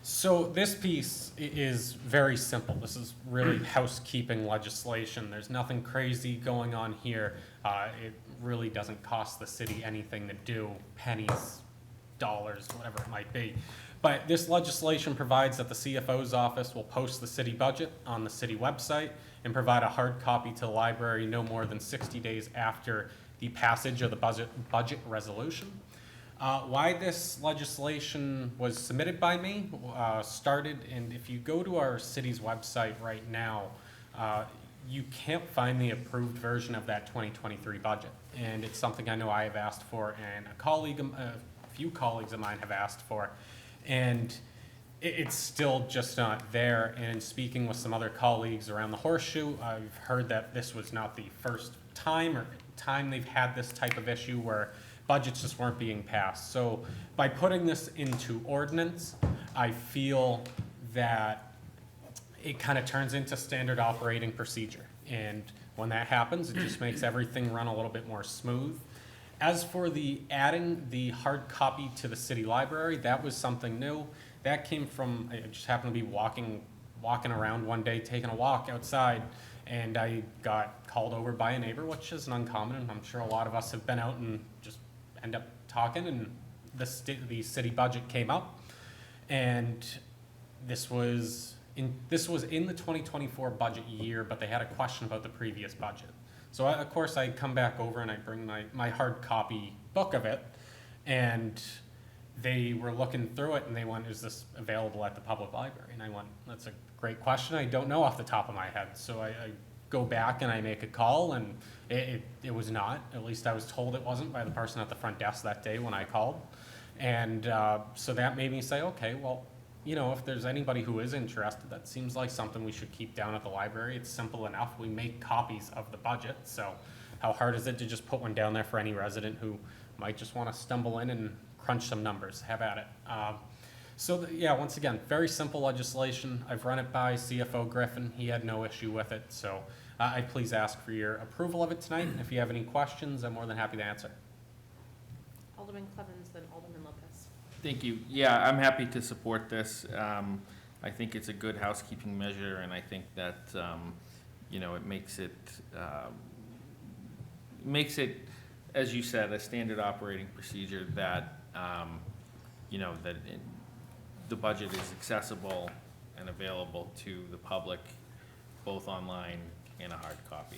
[SPEAKER 12] So this piece is very simple. This is really housekeeping legislation. There's nothing crazy going on here. It really doesn't cost the city anything to do, pennies, dollars, whatever it might be. But this legislation provides that the CFO's office will post the city budget on the city website and provide a hard copy to the library no more than 60 days after the passage of the budget resolution. Why this legislation was submitted by me, started, and if you go to our city's website right now, you can't find the approved version of that 2023 budget. And it's something I know I have asked for, and a few colleagues of mine have asked for. And it's still just not there. And speaking with some other colleagues around the Horseshoe, I've heard that this was not the first time they've had this type of issue where budgets just weren't being passed. So by putting this into ordinance, I feel that it kind of turns into standard operating procedure. And when that happens, it just makes everything run a little bit more smooth. As for the adding the hard copy to the city library, that was something new. That came from, I just happened to be walking around one day, taking a walk outside, and I got called over by a neighbor, which isn't uncommon, and I'm sure a lot of us have been out and just end up talking, and the city budget came up, and this was in the 2024 budget year, but they had a question about the previous budget. So of course I come back over and I bring my hard copy book of it, and they were looking through it and they went, is this available at the public library? And I went, that's a great question. I don't know off the top of my head. So I go back and I make a call, and it was not. At least I was told it wasn't by the person at the front desk that day when I called. And so that made me say, okay, well, you know, if there's anybody who is interested, that seems like something we should keep down at the library. It's simple enough. We make copies of the budget. So how hard is it to just put one down there for any resident who might just want to stumble in and crunch some numbers? Have at it. Yeah, once again, very simple legislation. I've run it by CFO Griffin. He had no issue with it. So I please ask for your approval of it tonight. And if you have any questions, I'm more than happy to answer.
[SPEAKER 1] Alderman Clevens, then Alderman Lopez.
[SPEAKER 5] Thank you. Yeah, I'm happy to support this. I think it's a good housekeeping measure, and I think that, you know, it makes it, as you said, a standard operating procedure that, you know, that the budget is accessible and available to the public, both online and a hard copy.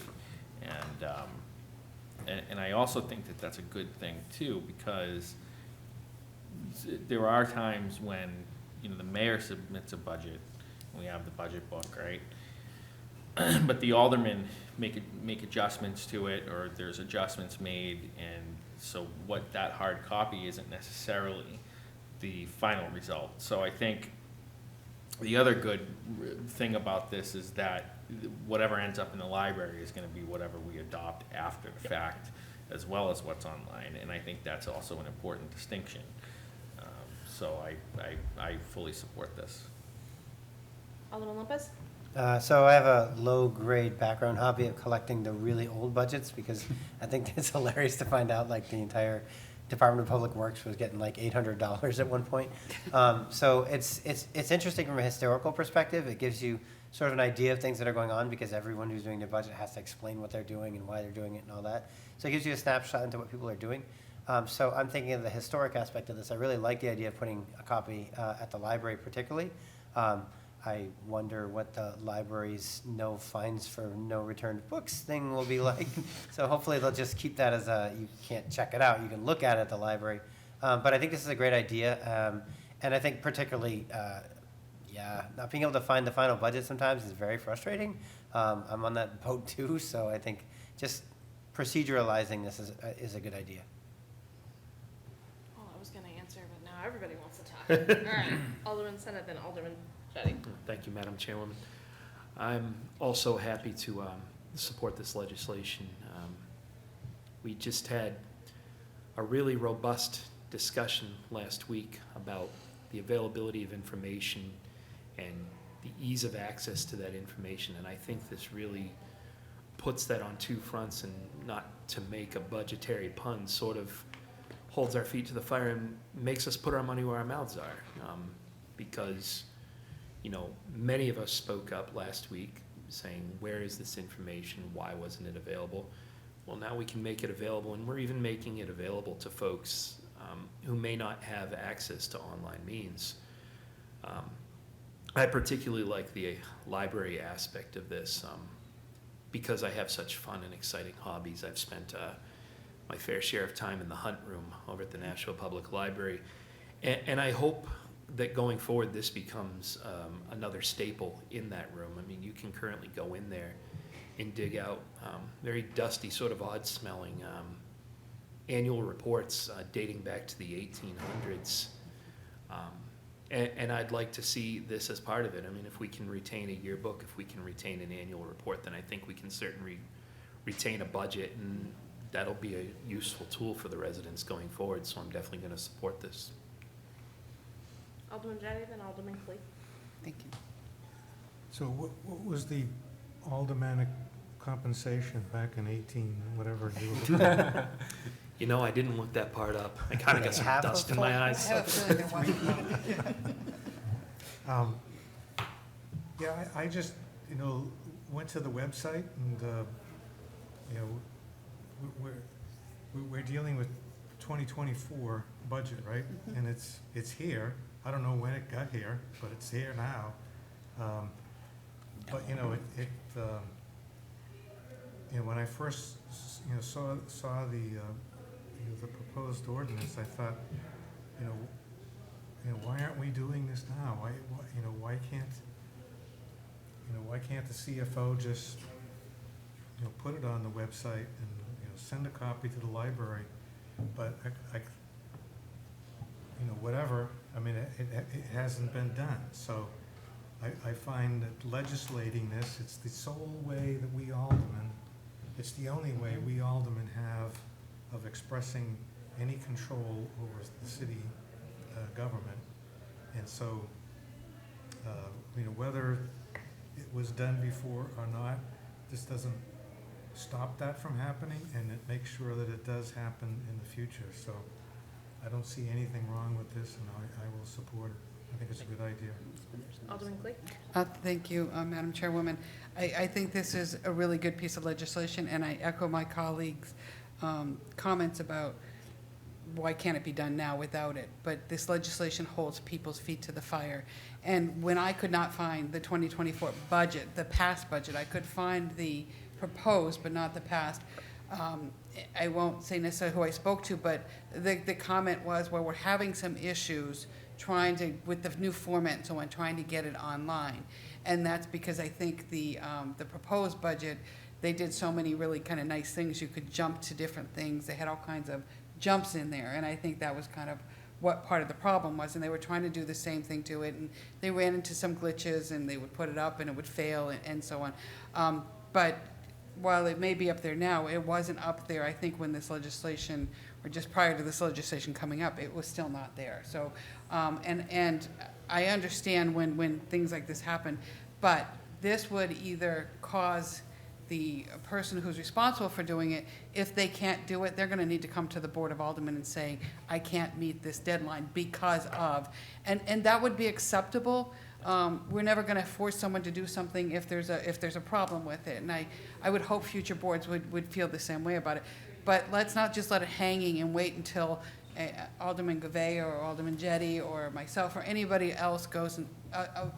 [SPEAKER 5] And I also think that that's a good thing too, because there are times when, you know, the mayor submits a budget, we have the budget book, right? But the aldermen make adjustments to it, or there's adjustments made, and so what that hard copy isn't necessarily the final result. So I think the other good thing about this is that whatever ends up in the library is going to be whatever we adopt after the fact, as well as what's online, and I think that's also an important distinction. So I fully support this.
[SPEAKER 1] Alderman Lopez?
[SPEAKER 3] So I have a low-grade background hobby of collecting the really old budgets, because I think it's hilarious to find out like the entire Department of Public Works was getting like $800 at one point. So it's interesting from a historical perspective. It gives you sort of an idea of things that are going on, because everyone who's doing their budget has to explain what they're doing and why they're doing it and all that. So it gives you a snapshot into what people are doing. So I'm thinking of the historic aspect of this. I really like the idea of putting a copy at the library particularly. I wonder what the library's no fines for no returned books thing will be like. So hopefully they'll just keep that as you can't check it out. You can look at it at the library. But I think this is a great idea. And I think particularly, not being able to find the final budget sometimes is very frustrating. I'm on that boat too. So I think just proceduralizing this is a good idea.
[SPEAKER 1] Oh, I was going to answer, but now everybody wants to talk. All right, Alderman Senate, then Alderman Jettie.
[SPEAKER 2] Thank you, Madam Chairwoman. I'm also happy to support this legislation. We just had a really robust discussion last week about the availability of information and the ease of access to that information, and I think this really puts that on two fronts, and not to make a budgetary pun, sort of holds our feet to the fire and makes us put our money where our mouths are. Because, you know, many of us spoke up last week saying, where is this information? Why wasn't it available? Well, now we can make it available, and we're even making it available to folks who may not have access to online means. I particularly like the library aspect of this because I have such fun and exciting hobbies. I've spent my fair share of time in the Hunt Room over at the Nashville Public Library. And I hope that going forward, this becomes another staple in that room. I mean, you can currently go in there and dig out very dusty, sort of odd-smelling annual reports dating back to the 1800s. And I'd like to see this as part of it. I mean, if we can retain a yearbook, if we can retain an annual report, then I think we can certainly retain a budget, and that'll be a useful tool for the residents going forward. So I'm definitely going to support this.
[SPEAKER 1] Alderman Jettie, then Alderman Clee.
[SPEAKER 9] Thank you.
[SPEAKER 10] So what was the aldermanic compensation back in 18, whatever?
[SPEAKER 2] You know, I didn't look that part up. I kind of got some
[SPEAKER 3] Half of
[SPEAKER 2] dust in my eyes.
[SPEAKER 9] I have a feeling there wasn't.
[SPEAKER 10] Yeah, I just, went to the website and, we're dealing with 2024 budget, right? And it's here. I don't know when it got here, but it's here now. But, when I first, saw the proposed ordinance, I thought, why aren't we doing this now? Why can't the CFO just, put it on the website and, send a copy to the library? But whatever, I mean, it hasn't been done. So I find that legislating this, it's the sole way that we aldermen, it's the only way we aldermen have of expressing any control over the city government. And so, whether it was done before or not, this doesn't stop that from happening, and it makes sure that it does happen in the future. So I don't see anything wrong with this, and I will support it. I think it's a good idea.
[SPEAKER 1] Alderman Clee.
[SPEAKER 9] Thank you, Madam Chairwoman. I think this is a really good piece of legislation, and I echo my colleagues' comments about why can't it be done now without it? But this legislation holds people's feet to the fire. And when I could not find the 2024 budget, the past budget, I could find the proposed, but not the past. I won't say necessarily who I spoke to, but the comment was, well, we're having some issues trying to, with the new format and so on, trying to get it online. And that's because I think the proposed budget, they did so many really kind of nice things. You could jump to different things. They had all kinds of jumps in there, and I think that was kind of what part of the problem was, and they were trying to do the same thing to it, and they ran into some glitches, and they would put it up, and it would fail, and so on. But while it may be up there now, it wasn't up there, I think, when this legislation, or just prior to this legislation coming up, it was still not there. So, and I understand when things like this happen, but this would either cause the person who's responsible for doing it, if they can't do it, they're going to need to come to the Board of Aldermen and say, I can't meet this deadline because of, and that would be acceptable. We're never going to force someone to do something if there's a problem with it, and I would hope future boards would feel the same way about it. But let's not just let it hanging and wait until Alderman Gouveia or Alderman Jettie or myself or anybody else goes and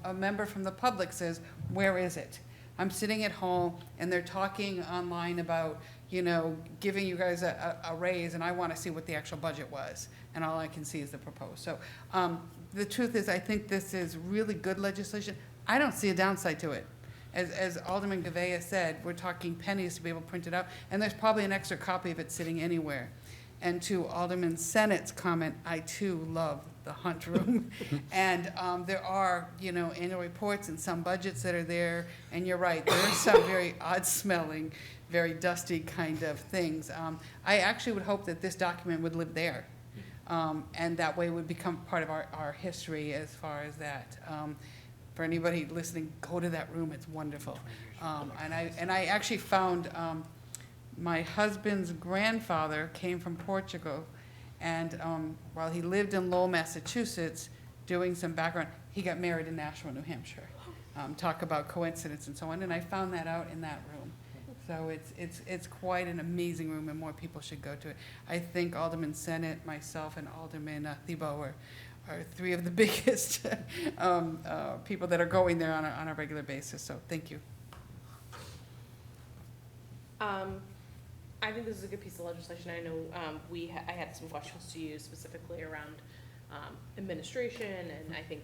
[SPEAKER 9] a member from the public says, where is it? I'm sitting at home and they're talking online about, giving you guys a raise, and I want to see what the actual budget was, and all I can see is the proposed. So the truth is, I think this is really good legislation. I don't see a downside to it. As Alderman Gouveia said, we're talking pennies to be able to print it out, and there's probably an extra copy of it sitting anywhere. And to Alderman Sennett's comment, I too love the Hunt Room. And there are, annual reports and some budgets that are there. And you're right, there are some very odd-smelling, very dusty kind of things. I actually would hope that this document would live there. And that way would become part of our history as far as that. For anybody listening, go to that room, it's wonderful. And I actually found my husband's grandfather came from Portugal, and while he lived in Lowell, Massachusetts, doing some background, he got married in Nashua, New Hampshire. Talk about coincidence and so on, and I found that out in that room. So it's quite an amazing room, and more people should go to it. I think Alderman Sennett, myself, and Alderman Thibault are three of the biggest people that are going there on a regular basis. So thank you.
[SPEAKER 1] I think this is a good piece of legislation. I know, I had some questions to you specifically around, administration, and I think,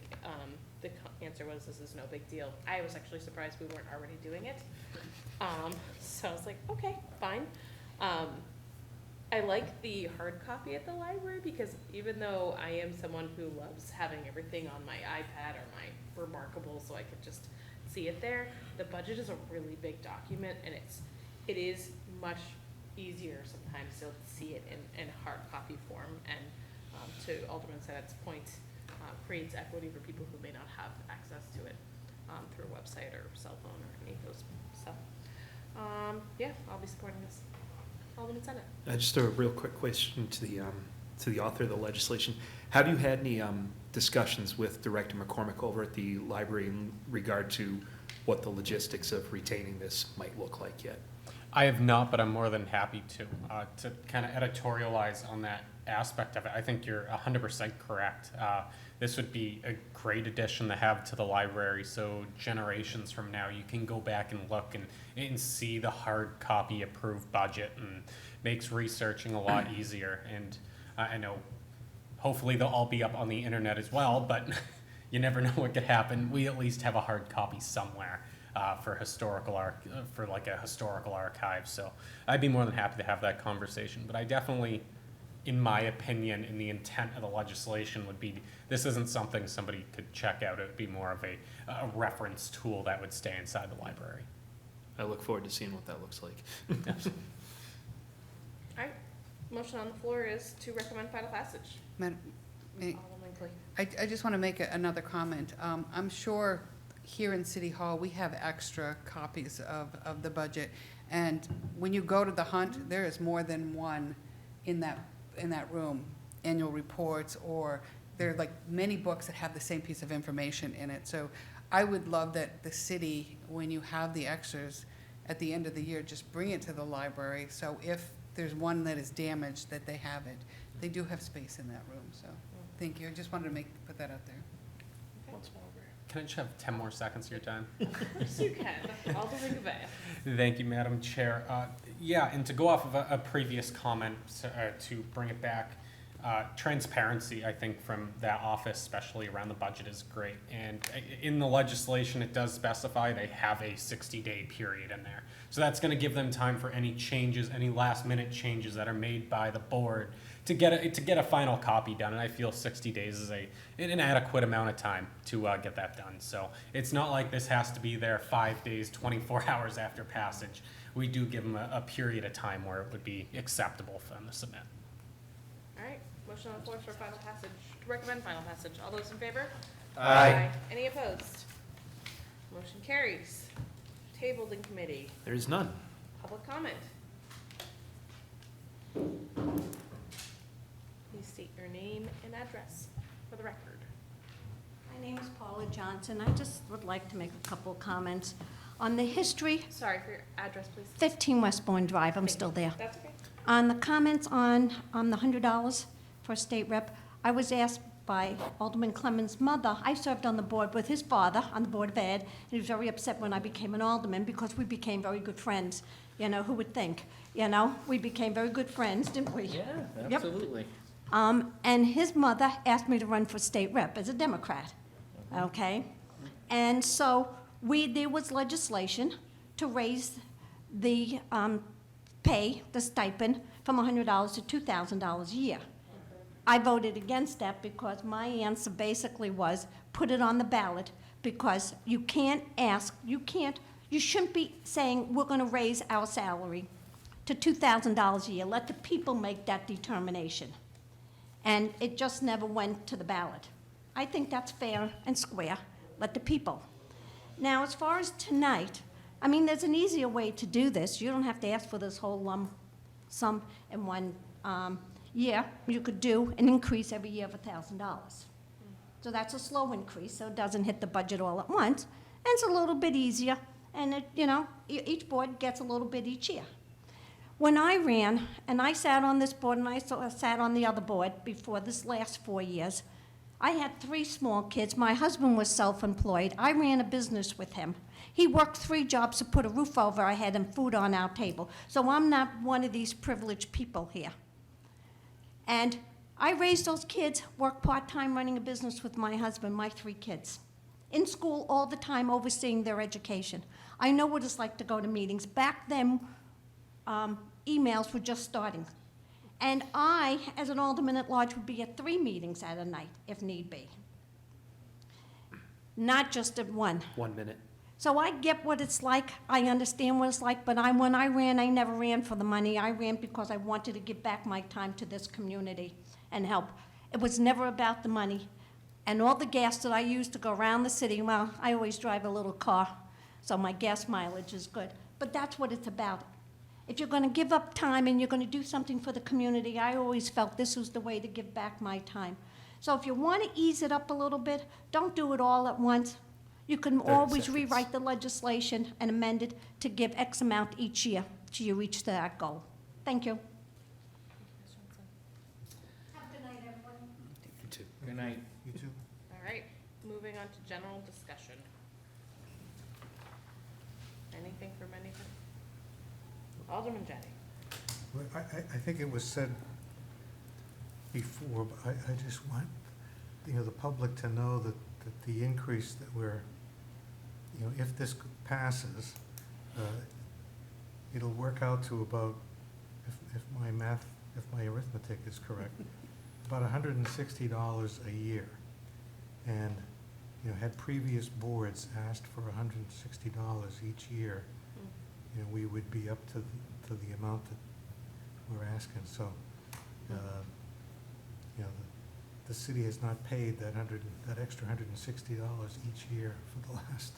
[SPEAKER 1] the answer was, this is no big deal. I was actually surprised we weren't already doing it. So I was like, okay, fine. I like the hard copy at the library, because even though I am someone who loves having everything on my iPad or my Remarkable so I could just see it there, the budget is a really big document, and it is much easier sometimes to see it in hard copy form, and to Alderman Sennett's point, creates equity for people who may not have access to it through a website or cell phone or any of those stuff. Yeah, I'll be supporting this. Alderman Sennett.
[SPEAKER 2] Just a real quick question to the author of the legislation. Have you had any discussions with Director McCormick over at the library in regard to what the logistics of retaining this might look like yet?
[SPEAKER 12] I have not, but I'm more than happy to kind of editorialize on that aspect of it. I think you're 100% correct. This would be a great addition to have to the library, so generations from now you can go back and look and see the hard copy approved budget, and makes researching a lot easier. And I know hopefully they'll all be up on the internet as well, but you never know what could happen. We at least have a hard copy somewhere. For like a historical archive. So I'd be more than happy to have that conversation. But I definitely, in my opinion, in the intent of the legislation would be, this isn't something somebody could check out. It would be more of a reference tool that would stay inside the library.
[SPEAKER 2] I look forward to seeing what that looks like.
[SPEAKER 12] Absolutely.
[SPEAKER 1] All right, motion on the floor is to recommend final passage.
[SPEAKER 9] Madam, may-
[SPEAKER 1] Alderman Clee.
[SPEAKER 9] I just want to make another comment. I'm sure here in City Hall, we have extra copies of the budget. And when you go to the Hunt, there is more than one in that room, annual reports, or there are like many books that have the same piece of information in it. So I would love that the city, when you have the extras at the end of the year, just bring it to the library. So if there's one that is damaged, that they have it. They do have space in that room, so thank you. I just wanted to put that out there.
[SPEAKER 12] Can I just have 10 more seconds of your time?
[SPEAKER 1] Yes, you can. Alderman Gouveia.
[SPEAKER 12] Thank you, Madam Chair. Yeah, and to go off of a previous comment, to bring it back, transparency, I think, from that office, especially around the budget, is great. And in the legislation, it does specify they have a 60-day period in there. So that's going to give them time for any changes, any last-minute changes that are made by the board to get a final copy done. And I feel 60 days is an adequate amount of time to get that done. So it's not like this has to be there 5 days, 24 hours after passage. We do give them a period of time where it would be acceptable for them to submit.
[SPEAKER 1] All right, motion on the floor for final passage, to recommend final passage. All those in favor?
[SPEAKER 2] Aye.
[SPEAKER 1] Any opposed? Motion carries. Tabled in committee.
[SPEAKER 2] There is none.
[SPEAKER 1] Public comment. Please state your name and address for the record.
[SPEAKER 4] My name is Paula Johnson. I just would like to make a couple comments on the history.
[SPEAKER 1] Sorry for your address, please.
[SPEAKER 4] 15 Westbourne Drive, I'm
[SPEAKER 1] Thank
[SPEAKER 4] still
[SPEAKER 1] you.
[SPEAKER 4] there.
[SPEAKER 1] That's okay.
[SPEAKER 4] On the comments on the $100 for a state rep, I was asked by Alderman Clemens' mother. I served on the board with his father on the Board of Ed, and he was very upset when I became an alderman because we became very good friends. You know, who would think? You know, we became very good friends, didn't we?
[SPEAKER 5] Yeah,
[SPEAKER 4] Yep.
[SPEAKER 5] absolutely.
[SPEAKER 4] And his mother asked me to run for state rep as a Democrat, okay? And so there was legislation to raise the pay, the stipend, from $100 to $2,000 a year. I voted against that because my answer basically was, put it on the ballot, because you can't ask, you shouldn't be saying, we're gonna raise our salary to $2,000 a year. Let the people make that determination. And it just never went to the ballot. I think that's fair and square. Let the people. Now, as far as tonight, I mean, there's an easier way to do this. You don't have to ask for this whole lump sum in one year. You could do an increase every year of $1,000. So that's a slow increase, so it doesn't hit the budget all at once. And it's a little bit easier, and it, you know, each board gets a little bit each year. When I ran, and I sat on this board and I sat on the other board before this last 4 years, I had 3 small kids. My husband was self-employed. I ran a business with him. He worked 3 jobs to put a roof over our head and food on our table. So I'm not one of these privileged people here. And I raised those kids, worked part-time running a business with my husband, my 3 kids. In school all the time, overseeing their education. I know what it's like to go to meetings. Back then, emails were just starting. And I, as an alderman at large, would be at 3 meetings at a night, if need be. Not just at 1.
[SPEAKER 2] 1 minute.
[SPEAKER 4] So I get what it's like, I understand what it's like, but when I ran, I never ran for the money. I ran because I wanted to give back my time to this community and help. It was never about the money. And all the gas that I used to go around the city, well, I always drive a little car, so my gas mileage is good. But that's what it's about. If you're going to give up time and you're going to do something for the community, I always felt this was the way to give back my time. So if you want to ease it up a little bit, don't do it all at once. You can
[SPEAKER 2] 30
[SPEAKER 4] always
[SPEAKER 2] seconds.
[SPEAKER 4] rewrite the legislation and amend it to give X amount each year till you reach that goal. Thank you. Have a good night, everyone.
[SPEAKER 2] You too.
[SPEAKER 5] Good night.
[SPEAKER 10] You too?
[SPEAKER 1] All right, moving on to general discussion. Anything from anybody? Alderman Jenny.
[SPEAKER 10] Well, I think it was said before, but I just want, the public to know that the increase that we're, if this passes, it'll work out to about, if my arithmetic is correct, about $160 a year. And, had previous boards asked for $160 each year, we would be up to the amount that we're asking. So, the city has not paid that extra $160 each year for the last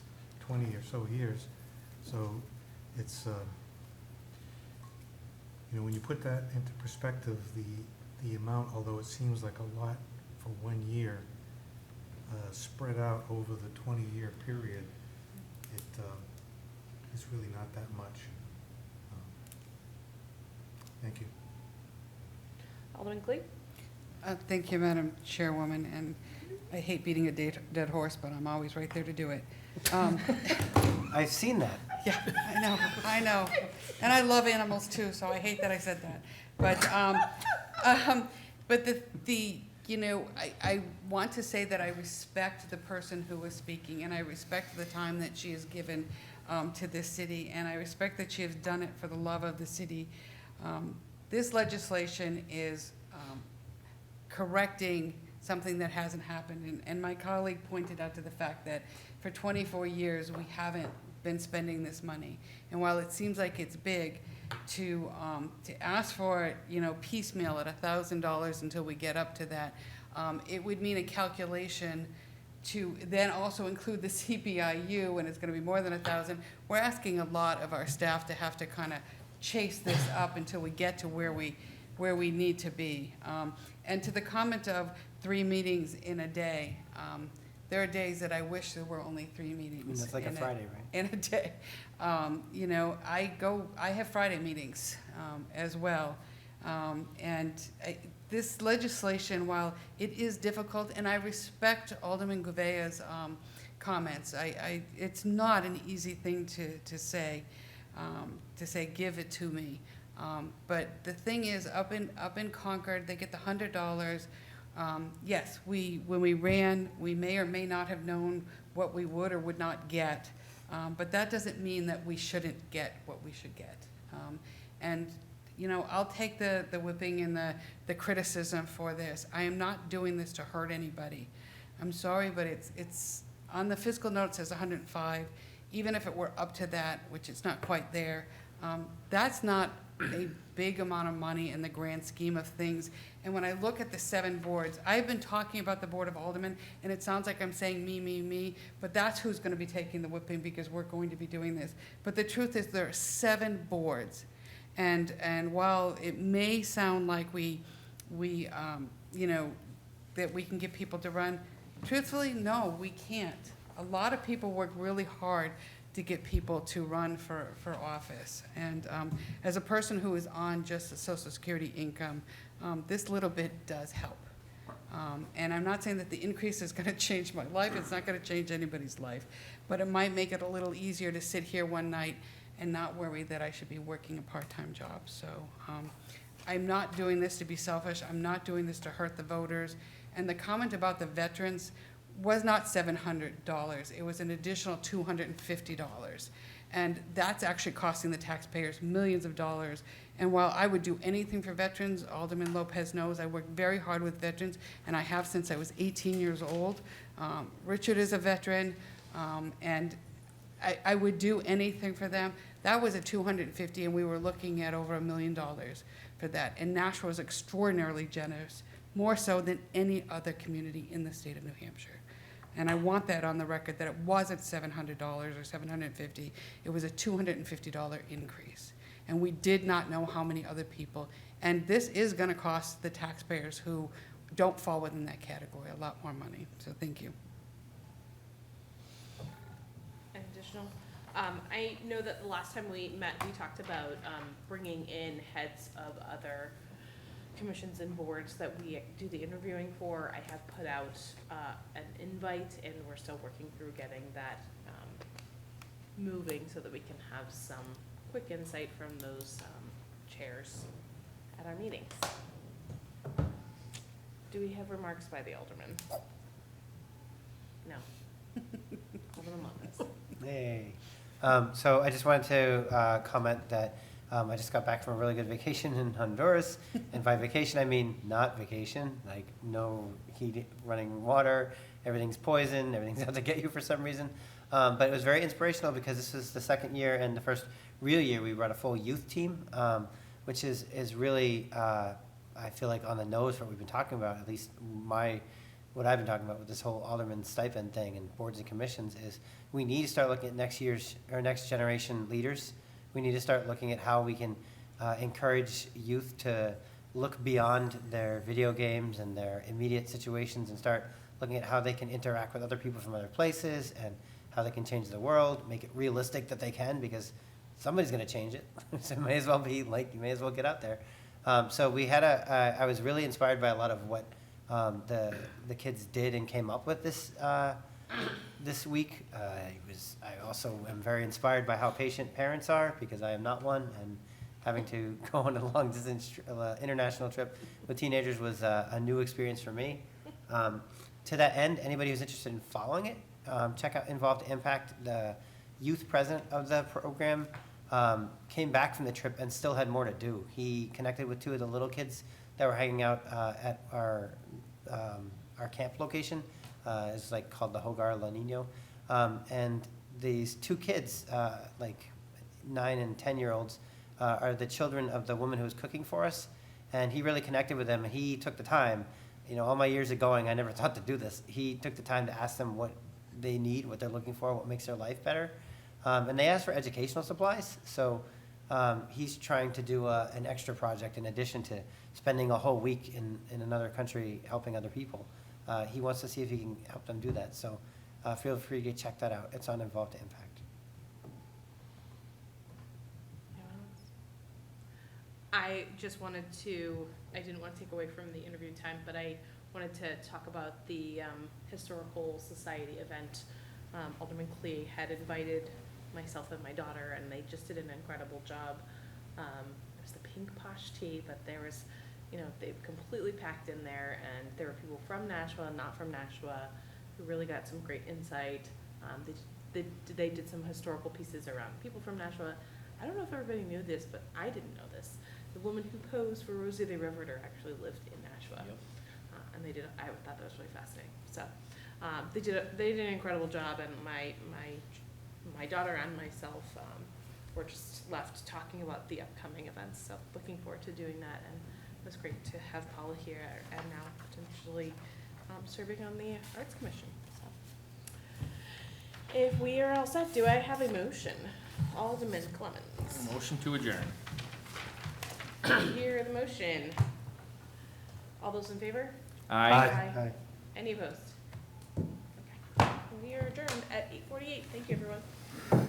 [SPEAKER 10] 20 or so years. So it's, when you put that into perspective, the amount, although it seems like a lot for 1 year, spread out over the 20-year period, it's really not that much. Thank you.
[SPEAKER 1] Alderman Clee?
[SPEAKER 9] Thank you, Madam Chairwoman, and I hate beating a dead horse, but I'm always right there to do it.
[SPEAKER 3] I've seen that.
[SPEAKER 9] Yeah, I know. And I love animals too, so I hate that I said that. But I want to say that I respect the person who was speaking, and I respect the time that she has given to this city, and I respect that she has done it for the love of the city. This legislation is correcting something that hasn't happened. And my colleague pointed out to the fact that for 24 years, we haven't been spending this money. And while it seems like it's big, to ask for it, piecemeal at $1,000 until we get up to that, it would mean a calculation to then also include the CPIU, and it's going to be more than 1,000. We're asking a lot of our staff to have to kind of chase this up until we get to where we need to be. And to the comment of 3 meetings in a day, there are days that I wish there were only 3 meetings.
[SPEAKER 3] That's like a Friday, right?
[SPEAKER 9] In a day. I have Friday meetings as well. This legislation, while it is difficult, and I respect Alderman Gouvea's comments, it's not an easy thing to say, give it to me. But the thing is, up in Concord, they get the $100. Yes, when we ran, we may or may not have known what we would or would not get, but that doesn't mean that we shouldn't get what we should get. I'll take the whipping and the criticism for this. I am not doing this to hurt anybody. I'm sorry, but it's on the fiscal note it says 105. Even if it were up to that, which it's not quite there, that's not a big amount of money in the grand scheme of things. And when I look at the 7 boards, I've been talking about the Board of Aldermen, and it sounds like I'm saying me, but that's who's going to be taking the whipping because we're going to be doing this. But the truth is there are 7 boards. And while it may sound like we that we can get people to run, truthfully, no, we can't. A lot of people work really hard to get people to run for office. And as a person who is on just the Social Security income, this little bit does help. And I'm not saying that the increase is going to change my life, it's not going to change anybody's life, but it might make it a little easier to sit here one night and not worry that I should be working a part-time job. So I'm not doing this to be selfish, I'm not doing this to hurt the voters. And the comment about the veterans was not $700, it was an additional $250. And that's actually costing the taxpayers millions of dollars. And while I would do anything for veterans, Alderman Lopez knows I work very hard with veterans, and I have since I was 18 years old. Richard is a veteran, and I would do anything for them. That was at $250, and we were looking at over $1 million for that. And Nashua was extraordinarily generous, more so than any other community in the state of New Hampshire. And I want that on the record, that it wasn't $700 or $750, it was a $250 increase. And we did not know how many other people, and this is gonna cost the taxpayers who don't fall within that category a lot more money, so thank you.
[SPEAKER 1] Additional, I know that the last time we met, we talked about bringing in heads of other commissions and boards that we do the interviewing for. I have put out an invite, and we're still working through getting that moving so that we can have some quick insight from those chairs at our meetings. Do we have remarks by the alderman? No. Alderman Lopez.
[SPEAKER 3] Hey. So I just wanted to comment that I just got back from a really good vacation in Honduras. And by vacation, I mean not vacation, like no heat, running water, everything's poison, everything's out to get you for some reason. But it was very inspirational because this is the second year and the first real year we brought a full youth team, which is really, I feel like on the nose for what we've been talking about, at least what I've been talking about with this whole alderman stipend thing and boards and commissions is we need to start looking at next generation leaders. We need to start looking at how we can encourage youth to look beyond their video games and their immediate situations and start looking at how they can interact with other people from other places and how they can change the world, make it realistic that they can, because somebody's going to change it. So it may as well be like, you may as well get out there. So we had I was really inspired by a lot of what the kids did and came up with this week. I also am very inspired by how patient parents are, because I am not one, and having to go on a long distance international trip with teenagers was a new experience for me. To that end, anybody who's interested in following it, check out Involved Impact. The youth president of the program came back from the trip and still had more to do. He connected with two of the little kids that were hanging out at our camp location. It's like called the Hogar La Nino. And these two kids, like 9 and 10-year-olds, are the children of the woman who was cooking for us. And he really connected with them. And he took the time, all my years of going, I never thought to do this. He took the time to ask them what they need, what they're looking for, what makes their life better. And they asked for educational supplies. So he's trying to do an extra project in addition to spending a whole week in another country helping other people. He wants to see if he can help them do that. So feel free to check that out. It's on Involved Impact.
[SPEAKER 1] I just wanted to, I didn't want to take away from the interview time, but I wanted to talk about the Historical Society event. Alderman Klee had invited myself and my daughter, and they just did an incredible job. It was the pink posh tea, but there was, they completely packed in there, and there were people from Nashua and not from Nashua who really got some great insight. They did some historical pieces around people from Nashua. I don't know if everybody knew this, but I didn't know this. The woman who posed for Rosie the Riveter actually lived in Nashua. Yep. And I thought that was really fascinating. So they did an incredible job, and my daughter and myself were just left talking about the upcoming events. So looking forward to doing that, and it was great to have Paula here and now potentially serving on the Arts Commission. So if we are all set, do I have a motion? Alderman Clemens.
[SPEAKER 5] Motion to adjourn.
[SPEAKER 1] Hear the motion. All those in favor?
[SPEAKER 5] Aye.
[SPEAKER 3] Aye.
[SPEAKER 1] Any opposed? Okay. We are adjourned at 8:48. Thank you, everyone.